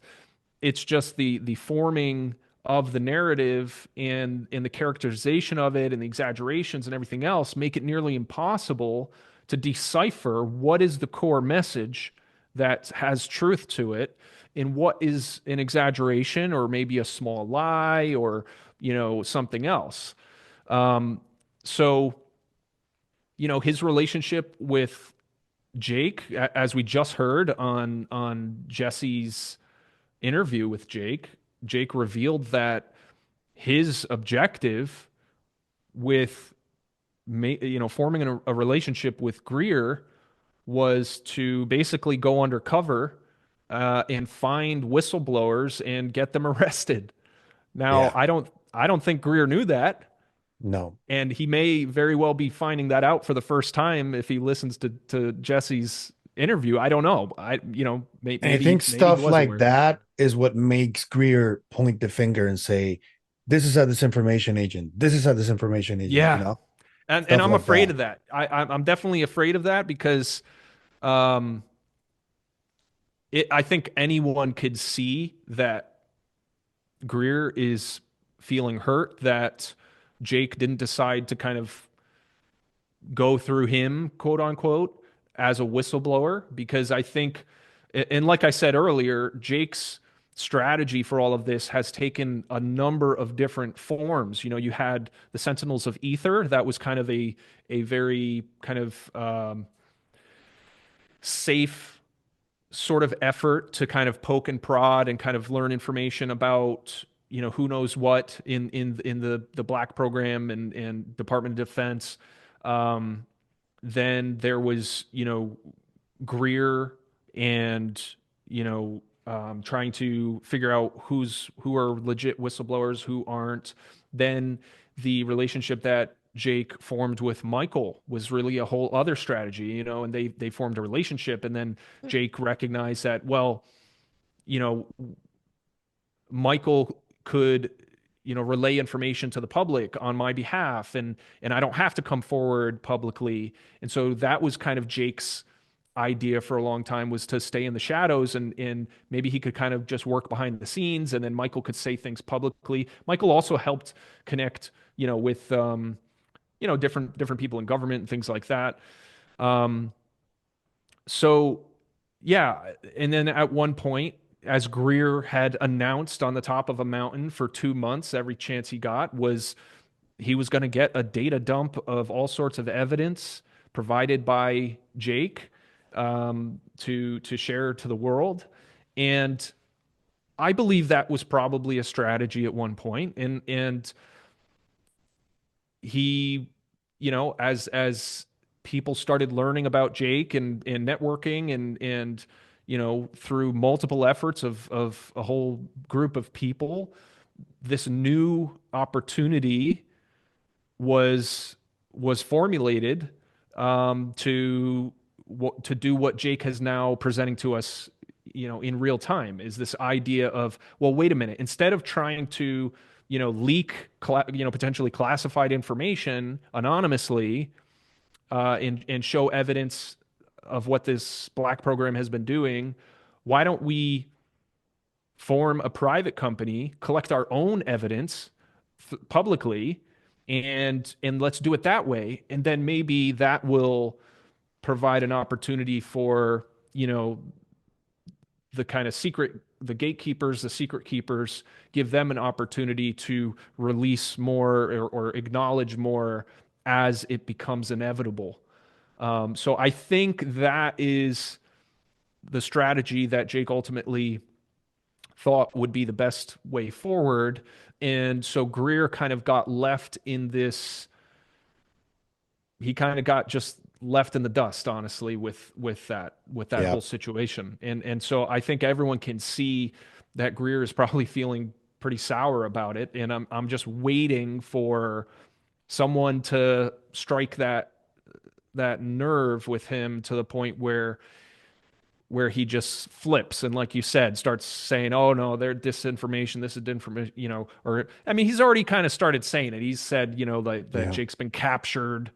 the forming of the narrative and the characterization of it and the exaggerations and everything else make it nearly impossible to decipher what is the core message that has truth to it and what is an exaggeration or maybe a small lie or something else. So his relationship with Jake, as we just heard on Jesse's interview with Jake revealed that his objective with forming a relationship with Greer was to basically go undercover and find whistleblowers and get them arrested. Now, Yeah. I don't think Greer knew that, No. and he may very well be finding that out for the first time if he listens to Jesse's interview. I don't know. And I Maybe think maybe he stuff was like aware. that is what makes Greer point the finger and say, "This is a disinformation agent. This is a disinformation agent." Yeah, and Stuff I'm like afraid that. of that. I'm definitely afraid of that because um, I think anyone could see that Greer is feeling hurt that Jake didn't decide to kind of go through him, quote unquote, as a whistleblower. Because I think, and like I said earlier, Jake's strategy for all of this has taken a number of different forms. You had the Sentinels of Ether, that was kind of a very kind of safe sort of effort to kind of poke and prod and kind of learn information about who knows what in the black program and Department of Defense. Um, then there was Greer and trying to figure out who are legit whistleblowers, who aren't. Then the relationship that Jake formed with Michael was really a whole other strategy, and they formed a relationship, and then Jake recognized that, well, you know, Michael could relay information to the public on my behalf, and I don't have to come forward publicly. And so that was kind of Jake's idea for a long time, was to stay in the shadows, and maybe he could kind of just work behind the scenes, and then Michael could say things publicly. Michael also helped connect with different people in government and things like that. um so yeah, and then at one point, as Greer had announced on the top of a mountain for 2 months, every chance he got was he was going to get a data dump of all sorts of evidence provided by Jake, to share to the world. And I believe that was probably a strategy at one point. And he, as people started learning about Jake and networking and through multiple efforts of a whole group of people, this new opportunity was formulated, to do what Jake has now presenting to us, in real time, is this idea of, well, wait a minute, instead of trying to, leak, potentially classified information anonymously, and show evidence of what this black program has been doing, why don't we form a private company, collect our own evidence publicly, and let's do it that way, and then maybe that will provide an opportunity for the kind of the gatekeepers, the secret keepers, give them an opportunity to release more, or acknowledge more as it becomes inevitable. So I think that is the strategy that Jake ultimately thought would be the best way forward. And so Greer kind of got left in this, he kind of got just left in the dust, honestly, with that Yeah. whole situation. And so I think everyone can see that Greer is probably feeling pretty sour about it. And I'm just waiting for someone to strike that nerve with him to the point where he just flips and, like you said, starts saying, "Oh no, they're disinformation. This is information," or I mean, he's already kind of started saying it. He's said, like that Yeah. Jake's been captured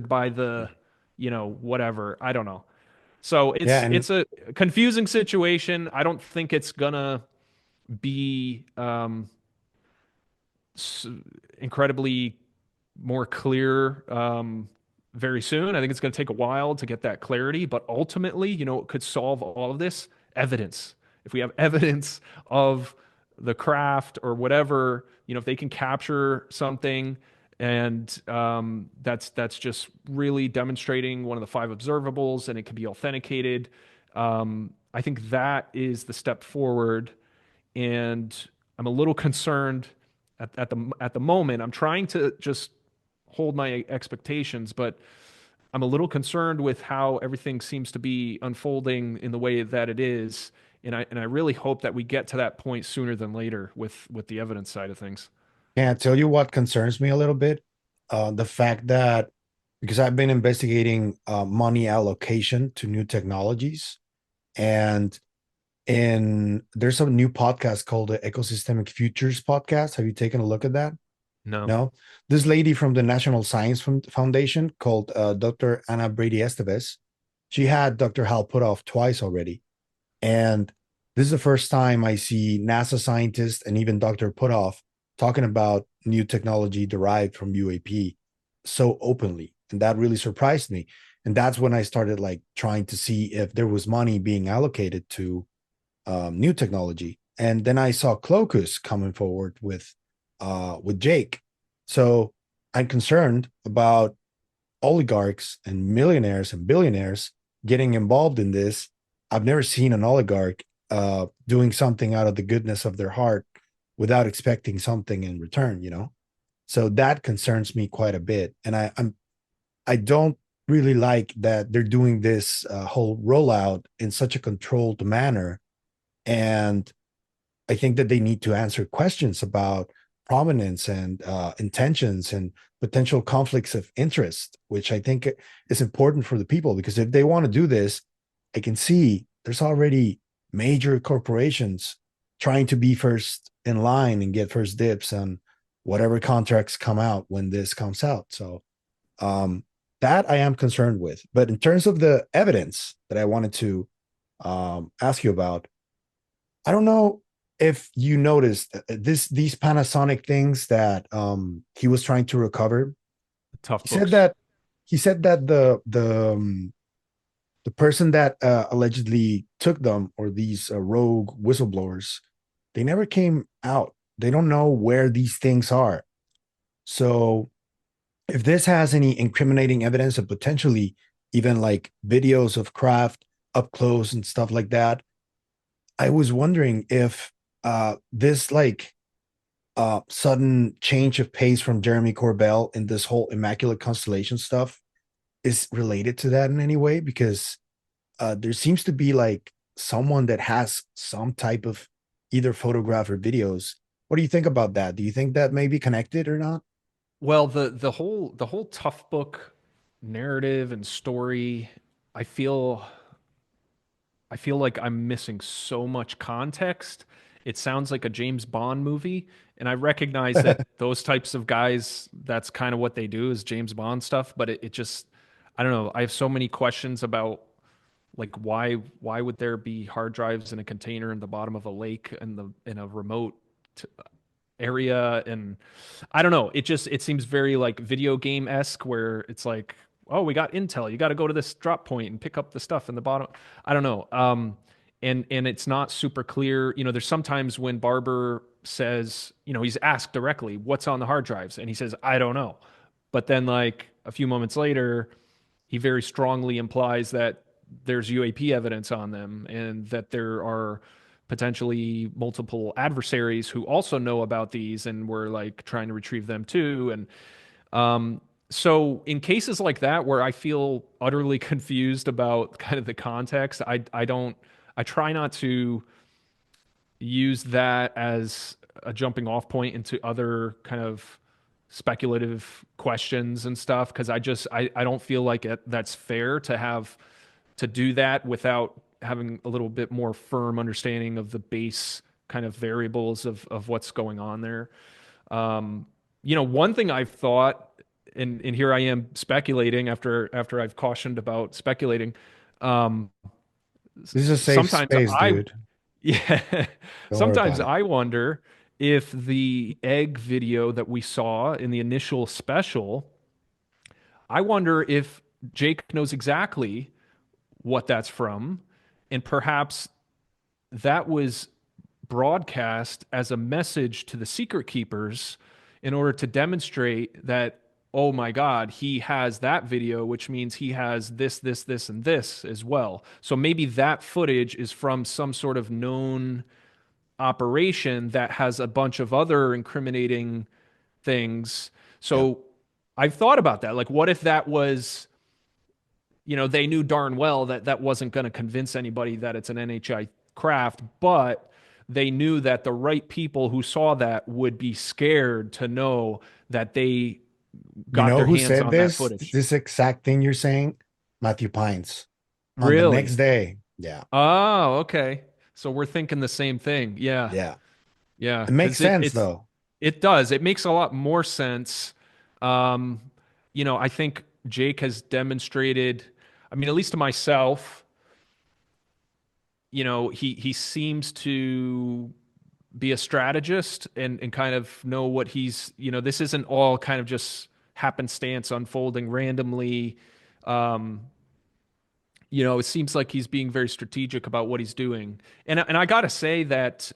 by the, whatever. I don't know. So Yeah. it's a confusing situation. I don't think it's gonna be incredibly more clear very soon. I think it's going to take a while to get that clarity, but ultimately, it could solve all of this. Evidence. If we have evidence of the craft or whatever, if they can capture something, and that's just really demonstrating one of the five observables, and it can be authenticated. I think that is the step forward, and I'm a little concerned at the moment. I'm trying to just hold my expectations, but I'm a little concerned with how everything seems to be unfolding in the way that it is, and I really hope that we get to that point sooner than later with the evidence side of things. Can I tell you what concerns me a little bit? The fact that, because I've been investigating money allocation to new technologies, and there's a new podcast called the Ecosystemic Futures podcast. Have you taken a look at that? No. No. This lady from the National Science Foundation called Dr. Anna Brady Esteves. She had Dr. Hal Puthoff twice already. And this is the first time I see NASA scientists and even Dr. Puthoff talking about new technology derived from UAP so openly. And that really surprised me. And that's when I started like trying to see if there was money being allocated to new technology. And then I saw Clocus coming forward with Jake. So I'm concerned about oligarchs and millionaires and billionaires getting involved in this. I've never seen an oligarch doing something out of the goodness of their heart without expecting something in return. So that concerns me quite a bit. And I don't really like that they're doing this whole rollout in such a controlled manner. And I think that they need to answer questions about prominence and intentions and potential conflicts of interest, which I think is important for the people, because if they want to do this, I can see there's already major corporations trying to be first in line and get first dibs on whatever contracts come out when this comes out. So that I am concerned with. But in terms of the evidence that I wanted to ask you about, I don't know if you noticed these Panasonic things that he was trying to recover. Tough He said books. that the person that allegedly took them, or these rogue whistleblowers, they never came out. They don't know where these things are. So if this has any incriminating evidence, of potentially even like videos of craft up close and stuff like that, I was wondering if this like sudden change of pace from Jeremy Corbell in this whole Immaculate Constellation stuff is related to that in any way? Because there seems to be like someone that has some type of either photograph or videos. What do you think about that? Do you think that may be connected or not? Well, the whole tough book narrative and story, I feel I feel like I'm missing so much context. It sounds like a James Bond movie, and I recognize that those types of guys, that's kind of what they do is James Bond stuff, but it just I don't know. I have so many questions about like why would there be hard drives in a container in the bottom of a lake in a remote area, and I don't know. It seems very like video game esque where it's like, oh, we got intel. You got to go to this drop point and pick up the stuff in the bottom. I don't know. And it's not super clear. There's sometimes when Barber says, he's asked directly, what's on the hard drives, and he says, I don't know. But then like a few moments later, he very strongly implies that there's UAP evidence on them and that there are potentially multiple adversaries who also know about these and were like trying to retrieve them too. And so in cases like that where I feel utterly confused about kind of the context, I try not to use that as a jumping off point into other kind of speculative questions and stuff because I don't feel like that's fair to have to do that without having a little bit more firm understanding of the base kind of variables of what's going on there. One thing I've thought, and here I am speculating after I've cautioned about speculating. Um, This is a safe Sometimes space, dude. yeah, Don't worry sometimes about it. I wonder if the egg video that we saw in the initial special, I wonder if Jake knows exactly what that's from, and perhaps that was broadcast as a message to the secret keepers in order to demonstrate that, oh my God, he has that video, which means he has this, and this as well. So maybe that footage is from some sort of known operation that has a bunch of other incriminating things. Yeah. So I've thought about that. Like, what if that was, they knew darn well that that wasn't going to convince anybody that it's an NHI craft, but they knew that the right people who saw that would be scared to know that they You got know their who hands said on that this? footage. This exact thing you're saying? Matthew Pines. On the next Really? day. Yeah. Oh, okay. So we're thinking the same thing. Yeah. Yeah. Yeah. It makes Because sense though. it does. It makes a lot more sense. Um, I think Jake has demonstrated, I mean, at least to myself, he seems to be a strategist and kind of know what this isn't all kind of just happenstance unfolding randomly. Um, it seems like he's being very strategic about what he's doing. And I gotta say that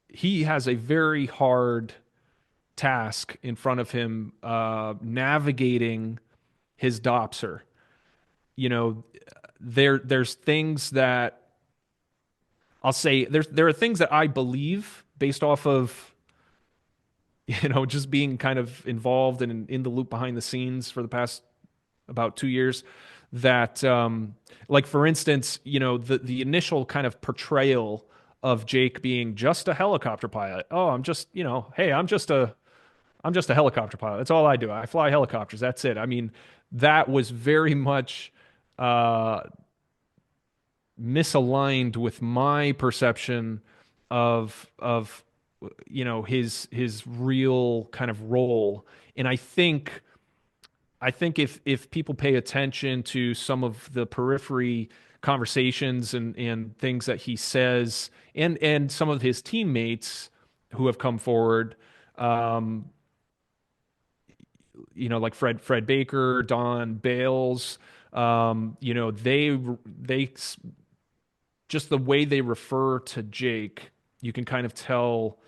he has a very hard task in front of him navigating his Dopser. You know, there's things that I'll say there are things that I believe based off of just being kind of involved and in the loop behind the scenes for the past about 2 years. That like for instance, the initial kind of portrayal of Jake being just a helicopter pilot. Oh, I'm just hey, I'm just a helicopter pilot. That's all I do. I fly helicopters. That's it. I mean, that was very much uh, misaligned with my perception of his real kind of role. And I think if people pay attention to some of the periphery conversations and things that he says and some of his teammates who have come forward, um, like Fred Baker, Don Bales, they just the way they refer to Jake, you can kind of tell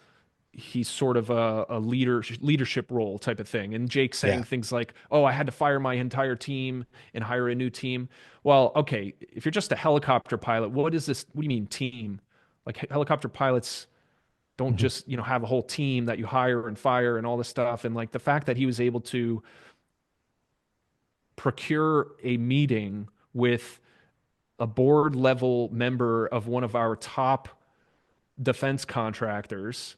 he's sort of a leadership role type of thing. And Jake saying Yeah. things like, "Oh, I had to fire my entire team and hire a new team." Well, okay, if you're just a helicopter pilot, what is this? What do you mean team? Like helicopter pilots, don't Mhm. just, have a whole team that you hire and fire and all this stuff. And like the fact that he was able to procure a meeting with a board level member of one of our top defense contractors,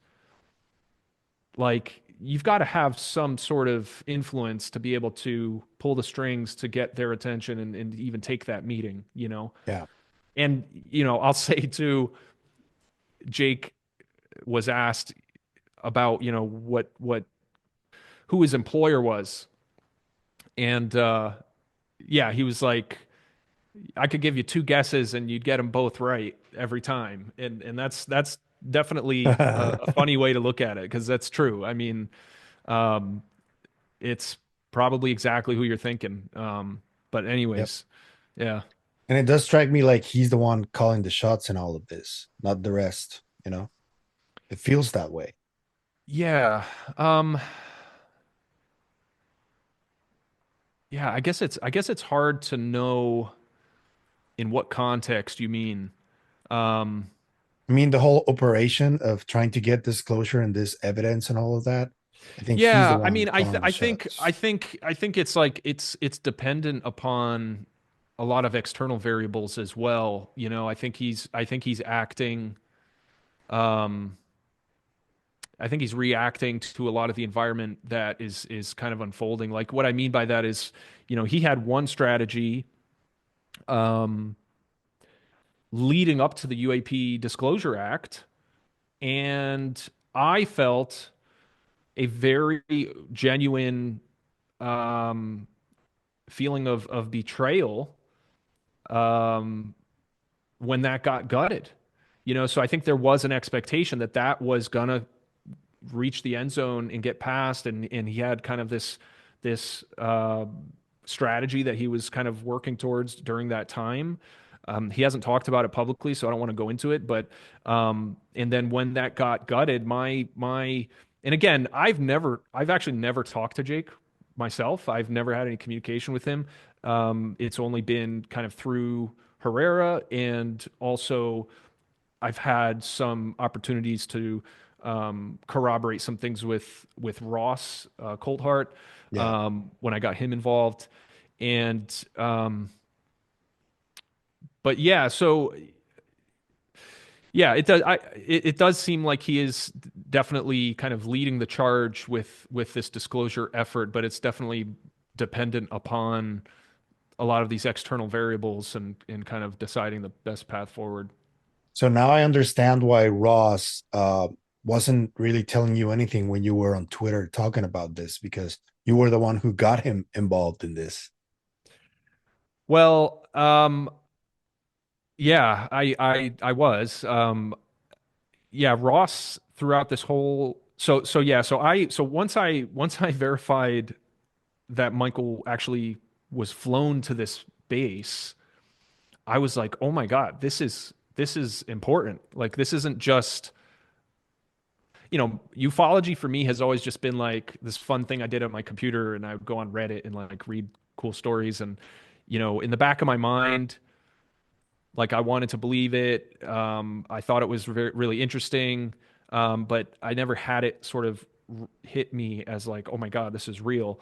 like you've got to have some sort of influence to be able to pull the strings to get their attention and even take that meeting. Yeah. And, I'll say too, Jake was asked about, who his employer was. And yeah, he was like, I could give you two guesses and you'd get them both right every time. And that's definitely a funny way to look at it because that's true. I mean, um, it's probably exactly who you're thinking. But Yep. anyways, yeah. And it does strike me like he's the one calling the shots in all of this, not the rest, you know? It feels that way. Yeah. Um, yeah, I guess it's hard to know in what context you mean. Um, I mean, the whole operation of trying to get disclosure and this evidence and all of that. I think he's the yeah, I one mean, I th calling the I think I shots. think I think it's like it's dependent upon a lot of external variables as well. I think he's acting um I think he's reacting to a lot of the environment that is kind of unfolding. Like what I mean by that is, he had one strategy um leading up to the UAP Disclosure Act, and I felt a very genuine um feeling of betrayal um, when that got gutted. So I think there was an expectation that that was gonna reach the end zone and get past, and he had kind of this strategy that he was kind of working towards during that time. He hasn't talked about it publicly, so I don't want to go into it. But and then when that got gutted, and again, I've actually never talked to Jake myself. I've never had any communication with him. It's only been kind of through Herrera, and also I've had some opportunities to corroborate some things with Ross Coulthart Yeah. when I got him involved, and but yeah, so yeah, it does seem like he is definitely kind of leading the charge with this disclosure effort, but it's definitely dependent upon a lot of these external variables and kind of deciding the best path forward. So now I understand why Ross wasn't really telling you anything when you were on Twitter talking about this because you were the one who got him involved in this. Well, yeah, I was. Yeah, Ross throughout this whole so yeah, so once I verified that Michael actually was flown to this base, I was like, "Oh my God, this is important. Like this isn't just, ufology for me has always just been like this fun thing I did at my computer and I would go on Reddit and like read cool stories and in the back of my mind, like I wanted to believe it. I thought it was really interesting, but I never had it sort of hit me as like, oh my God, this is real.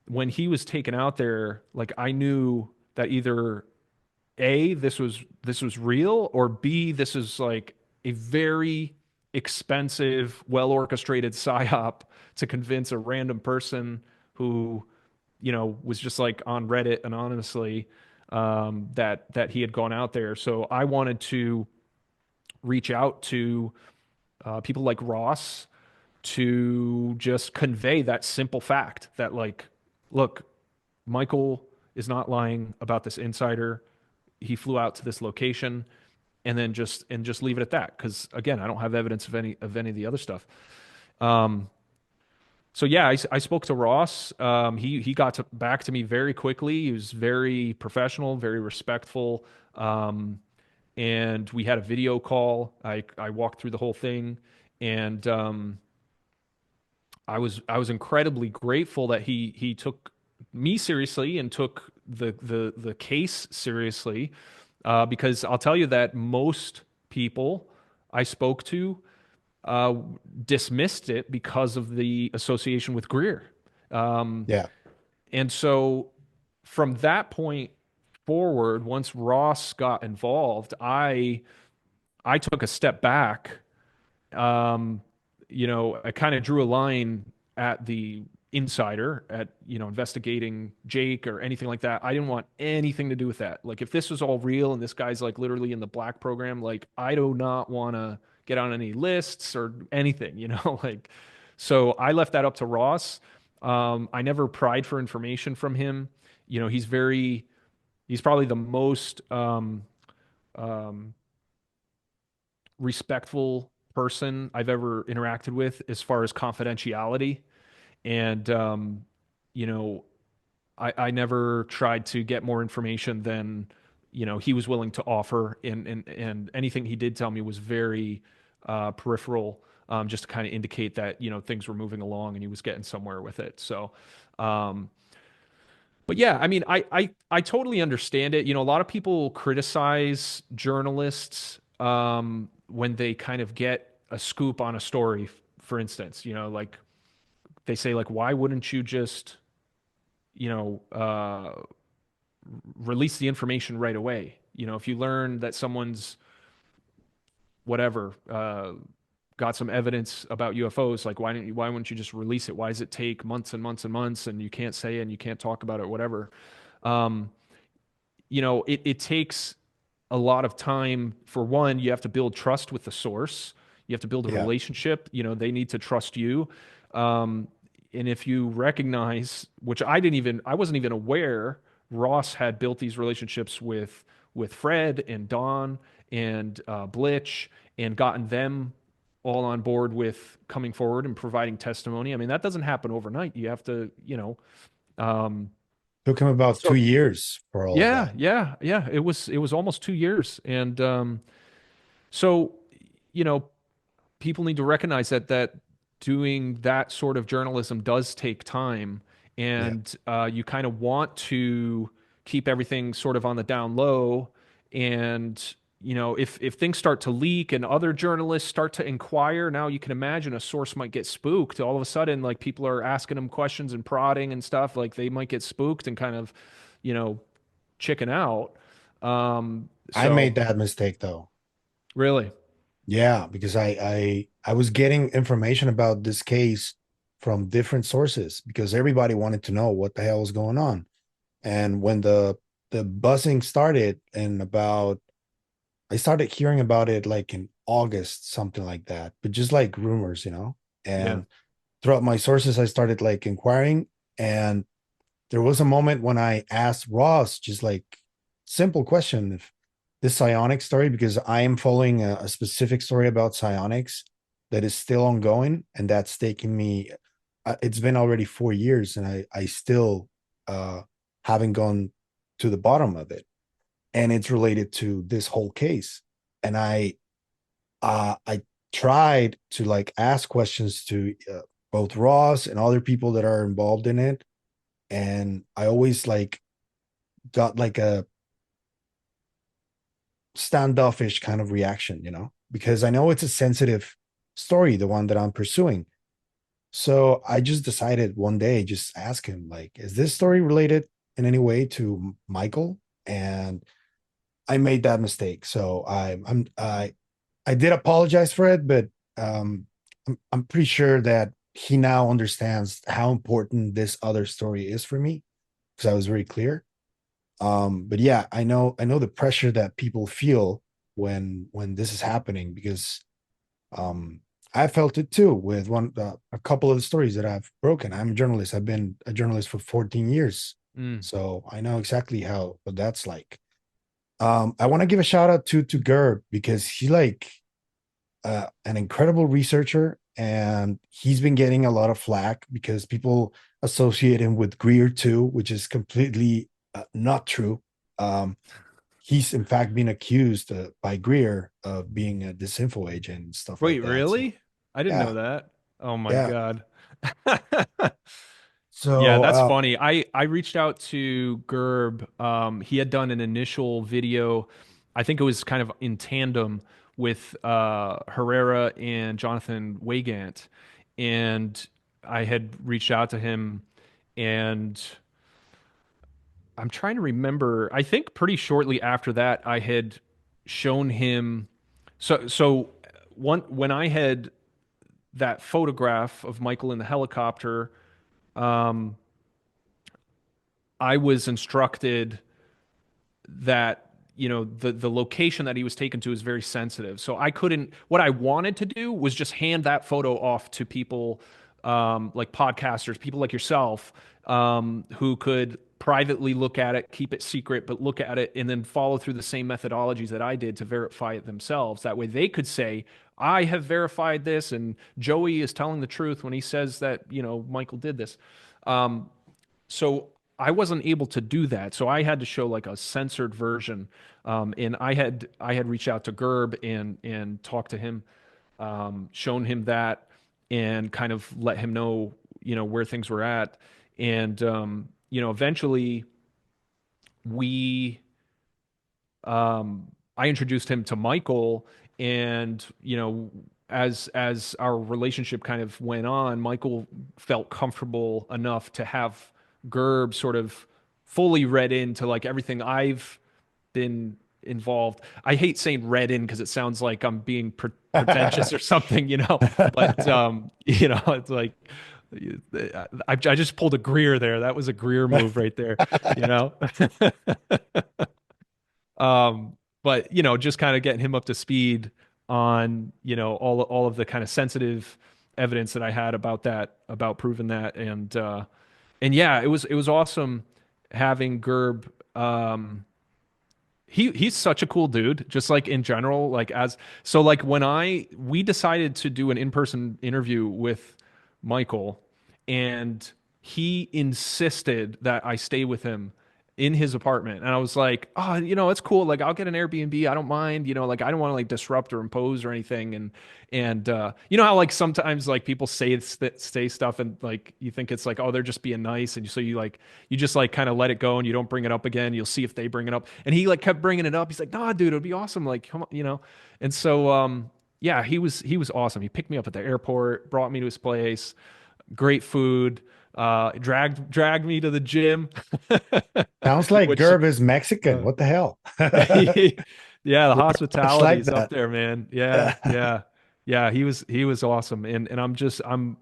When he was taken out there, like I knew that either A, this was real, or B, this is like a very expensive, well orchestrated psyop to convince a random person who was just like on Reddit anonymously, that he had gone out there. So I wanted to reach out to people like Ross to just convey that simple fact that like, look, Michael is not lying about this insider. He flew out to this location and then just leave it at that. Because again, I don't have evidence of any of the other stuff. Um, so yeah, I spoke to Ross. He got back to me very quickly. He was very professional, very respectful, and we had a video call. I walked through the whole thing, and I was incredibly grateful that he took me seriously and took the case seriously, because I'll tell you that most people I spoke to uh, dismissed it because of the association with Greer. Um, Yeah. and so from that point forward, once Ross got involved, I took a step back. Um, I kind of drew a line at the insider at, investigating Jake or anything like that. I didn't want anything to do with that. Like if this was all real and this guy's like literally in the black program, like I do not want to get on any lists or anything, like so I left that up to Ross. I never pried for information from him. He's probably the most um, respectful person I've ever interacted with as far as confidentiality. And, you know, I never tried to get more information than, he was willing to offer. And anything he did tell me was very peripheral, just to kind of indicate that, things were moving along and he was getting somewhere with it. So, um, but yeah, I mean, I totally understand it. A lot of people criticize journalists when they kind of get a scoop on a story. For instance, like they say, like, why wouldn't you just, you know, release the information right away? If you learn that someone's whatever got some evidence about UFOs, like why wouldn't you just release it? Why does it take months and months and months and you can't say it and you can't talk about it, whatever? Um, it takes a lot of time. For one, you have to build trust with the source. You have to build a Yeah. relationship. They need to trust you. Um, and if you recognize, which I wasn't even aware Ross had built these relationships with Fred and Don and Blitch and gotten them all on board with coming forward and providing testimony. I mean, that doesn't happen overnight. You have to, um, Took him about two so years for all of yeah, that. yeah, yeah. It was almost 2 years, and so you know, people need to recognize that doing that sort of journalism does take time, Yeah. and you kind of want to keep everything sort of on the down low. And if things start to leak and other journalists start to inquire, now you can imagine a source might get spooked. All of a sudden, like people are asking them questions and prodding and stuff, like they might get spooked and kind of, you know, chicken out. I So made that mistake though. really, Yeah, because I was getting information about this case from different sources because everybody wanted to know what the hell was going on. And when the buzzing started in about I started hearing about it like in August, something like that, but just like rumors, you know. yeah, And throughout my sources, I started like inquiring. And there was a moment when I asked Ross, just like simple question, if this psionics story, because I am following a specific story about psionics that is still ongoing, and that's taking me. It's been already 4 years, and I still haven't gone to the bottom of it, and it's related to this whole case. And I tried to like ask questions to both Ross and other people that are involved in it, and I always like got like a standoffish kind of reaction, you know, because I know it's a sensitive story, the one that I'm pursuing. So I just decided one day, just ask him, like, is this story related in any way to Michael? And I made that mistake. So I did apologize for it, but I'm pretty sure that he now understands how important this other story is for me because I was very clear. But yeah, I know the pressure that people feel when this is happening because um I felt it too with a couple of the stories that I've broken. I'm a journalist. I've been a journalist for 14 years. mm, So I know exactly how what that's like. I want to give a shout out to Gerb because he like an incredible researcher and he's been getting a lot of flack because people associate him with Greer too, which is completely not true. Um, he's in fact been accused by Greer of being a disinfo agent and stuff wait, like that. So really? I didn't yeah, know that. Oh my yeah. God. Yeah, So that's funny. I reached out to Gerb. He had done an initial video. I think it was kind of in tandem with Herrera and Jonathan Wygant, and I had reached out to him, and I'm trying to remember. I think pretty shortly after that, I had shown him. So one when I had that photograph of Michael in the helicopter, um, I was instructed that the location that he was taken to is very sensitive. So I couldn't. What I wanted to do was just hand that photo off to people, like podcasters, people like yourself, who could privately look at it, keep it secret, but look at it and then follow through the same methodologies that I did to verify it themselves. That way they could say, I have verified this, and Joey is telling the truth when he says that, Michael did this. So I wasn't able to do that. So I had to show like a censored version. And I had reached out to Gerb and talked to him, shown him that, and kind of let him know, where things were at. And eventually we I introduced him to Michael, and as our relationship kind of went on, Michael felt comfortable enough to have Gerb sort of fully read into like everything I've been involved. I hate saying read in because it sounds like I'm being pretentious or something, but it's like I just pulled a Greer there. That was a Greer move right there, you know. But just kind of getting him up to speed on, all of the kind of sensitive evidence that I had about that, about proving that. And yeah, it was awesome having Gerb. He's such a cool dude, just like in general, like like when we decided to do an in-person interview with Michael, and he insisted that I stay with him in his apartment. And I was like, oh, it's cool. Like I'll get an Airbnb. I don't mind, like I don't want to like disrupt or impose or anything. And you know how like sometimes like people say stuff and like you think it's like, oh, they're just being nice. And so you just like kind of let it go and you don't bring it up again. You'll see if they bring it up. And he like kept bringing it up. He's like, nah, dude, it'd be awesome. Like, come on. And so, yeah, he was awesome. He picked me up at the airport, brought me to his place, great food, dragged me to the gym, Sounds like which Gerb is Mexican. uh, What the hell? yeah, the Much hospitality like is up that. there, man. Yeah, yeah. Yeah, he was awesome. And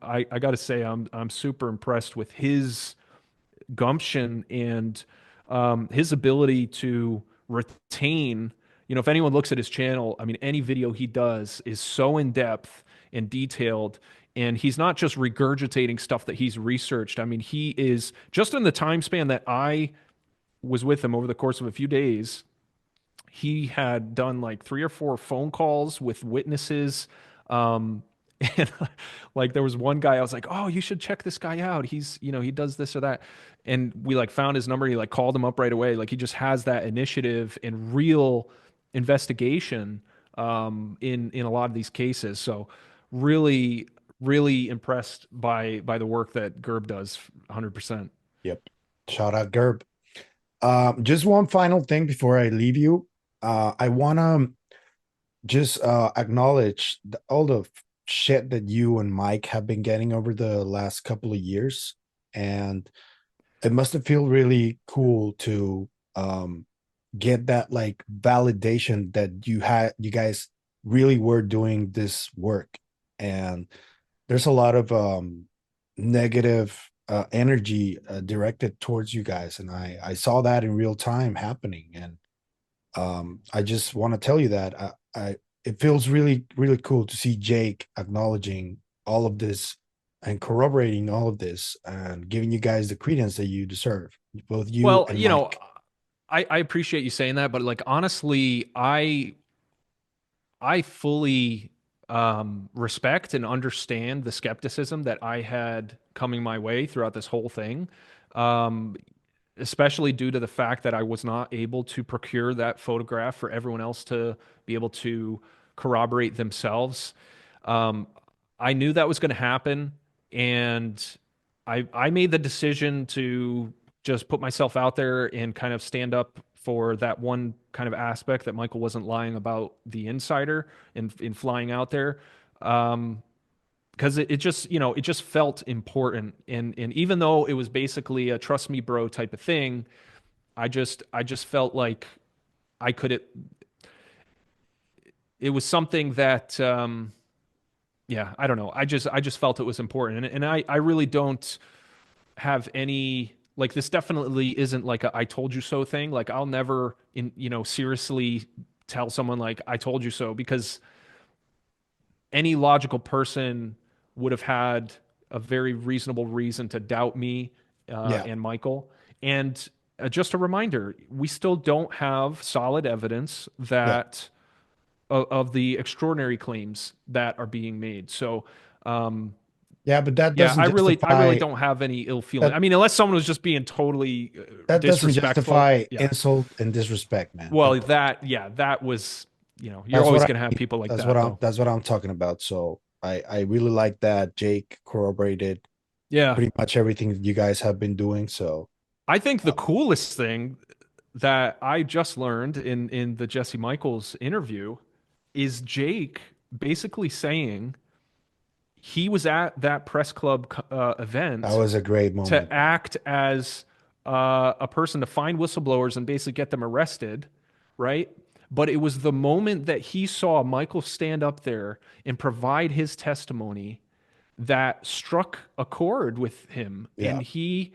I got to say I'm super impressed with his gumption and his ability to retain. If anyone looks at his channel, I mean, any video he does is so in depth and detailed. And he's not just regurgitating stuff that he's researched. I mean, he is just in the time span that I was with him over the course of a few days. He had done like 3 or 4 phone calls with witnesses. Um, and like there was one guy I was like, "Oh, you should check this guy out. He does this or that." And we like found his number. He like called him up right away. Like he just has that initiative and real investigation in a lot of these cases. So really, really impressed by the work that Gerb does. 100%. Yep. Shout out Gerb. Just one final thing before I leave you. I wanna just acknowledge all the shit that you and Mike have been getting over the last couple of years, and it must have feel really cool to get that like validation that you guys really were doing this work. And there's a lot of negative energy directed towards you guys, and I saw that in real time happening. And I just want to tell you that I it feels really really cool to see Jake acknowledging all of this and corroborating all of this and giving you guys the credence that you deserve, both you Well, and Mike. I appreciate you saying that, but like honestly, I fully respect and understand the skepticism that I had coming my way throughout this whole thing, um, especially due to the fact that I was not able to procure that photograph for everyone else to be able to corroborate themselves. Um, I knew that was going to happen, and I made the decision to just put myself out there and kind of stand up for that one kind of aspect that Michael wasn't lying about the insider in flying out there. Because it just, it just felt important. And even though it was basically a trust me bro type of thing, I just felt like I could it was something that yeah, I don't know. I just felt it was important. And I really don't have any, like, this definitely isn't like a I told you so thing. Like, I'll never seriously tell someone like I told you so, because any logical person would have had a very reasonable reason to doubt me Yeah, and Michael. And just a reminder, we still don't have solid evidence yeah, that of the extraordinary claims that are being made. So, yeah. But that yeah, doesn't I really justify don't have any ill feeling. that. I mean, unless someone was just being totally That doesn't disrespectful. justify Yeah. insult and disrespect, man. Well, that was, you're That's what always I going to have mean. people like that, though. That's what I'm talking about. So I really like that Jake corroborated Yeah. pretty much everything you guys have been doing. So I think the uh, coolest thing that I just learned in the Jesse Michaels interview is Jake basically saying he was at that press club that event was a great to moment. act as a person to find whistleblowers and basically get them arrested, right? But it was the moment that he saw Michael stand up there and provide his testimony that struck a chord with him, Yeah, and he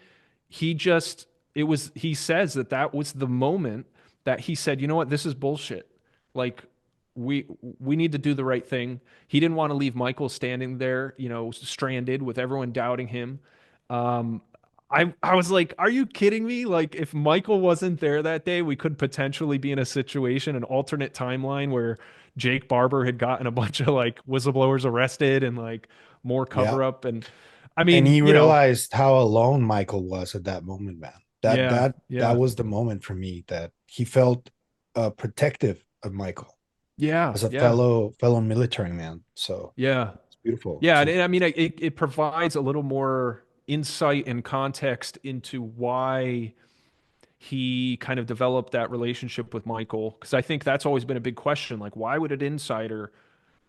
just it was he says that that was the moment that he said, you know what, this is bullshit. Like, we need to do the right thing. He didn't want to leave Michael standing there, stranded with everyone doubting him. um I was like, are you kidding me? Like, if Michael wasn't there that day, we could potentially be in a situation, an alternate timeline, where Jake Barber had gotten a bunch of like whistleblowers arrested and like more yeah. cover up. And I And mean, he realized how alone Michael was at that moment, man. That yeah, that that yeah, was the moment for me that he felt protective of Michael yeah, as a yeah, fellow military man. So yeah, it's beautiful. yeah. So And I mean, it provides a little more insight and context into why he kind of developed that relationship with Michael. Because I think that's always been a big question. Like, why would an insider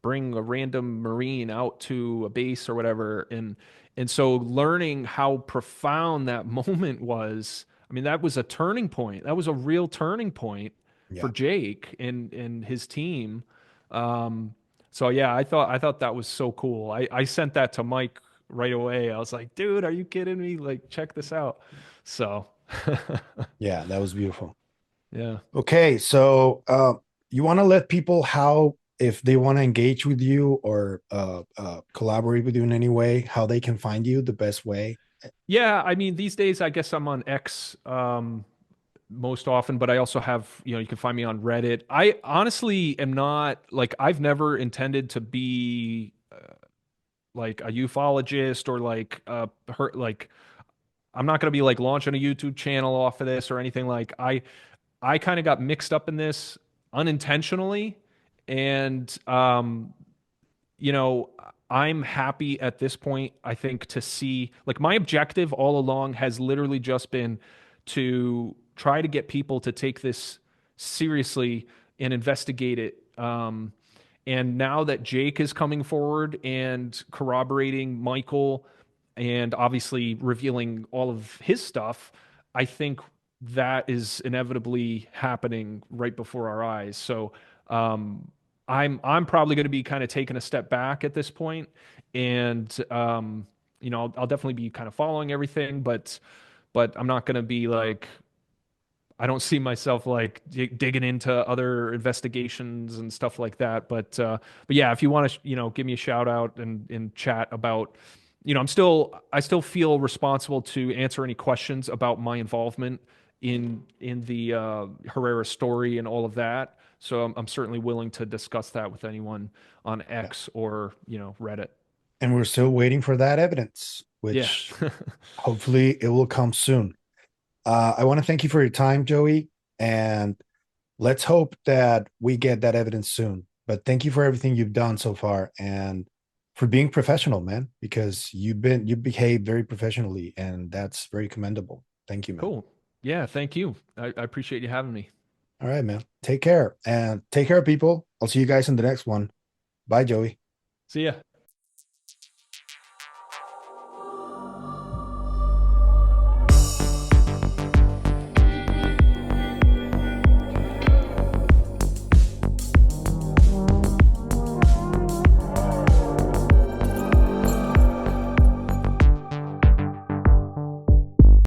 bring a random Marine out to a base or whatever? And so learning how profound that moment was, I mean, that was a turning point. That was a real turning point for yeah. Jake and his team. Um, so yeah, I thought that was so cool. I sent that to Mike right away. I was like, dude, are you kidding me? Like, check this out. So Yeah, that was beautiful. yeah. Okay, so you want to let people how if they want to engage with you or collaborate with you in any way, how they can find you the best way. Yeah, I mean, these days I guess I'm on X most often, but I also have, you can find me on Reddit. I honestly am not like, I've never intended to be like a ufologist or like like, I'm not going to be like launching a YouTube channel off of this or anything. Like, I kind of got mixed up in this unintentionally, and you know, I'm happy at this point, I think, to see, like, my objective all along has literally just been to try to get people to take this seriously and investigate it. And now that Jake is coming forward and corroborating Michael and obviously revealing all of his stuff, I think that is inevitably happening right before our eyes. So, I'm probably going to be kind of taking a step back at this point, and I'll definitely be kind of following everything, but I'm not going to be like, I don't see myself like digging into other investigations and stuff like that. But yeah, if you want to, give me a shout out and chat about, I still feel responsible to answer any questions about my involvement in the Herrera story and all of that. So I'm certainly willing to discuss that with anyone on Yeah. X or, Reddit. And we're still waiting for that evidence, Yeah. which hopefully it will come soon. I want to thank you for your time, Joey, and let's hope that we get that evidence soon. But thank you for everything you've done so far and for being professional, man, because you behaved very professionally, and that's very commendable. Thank you, man. Cool. Yeah, thank you. I appreciate you having me. All right, man. Take care and take care, people. I'll see you guys in the next one. Bye, Joey. See ya.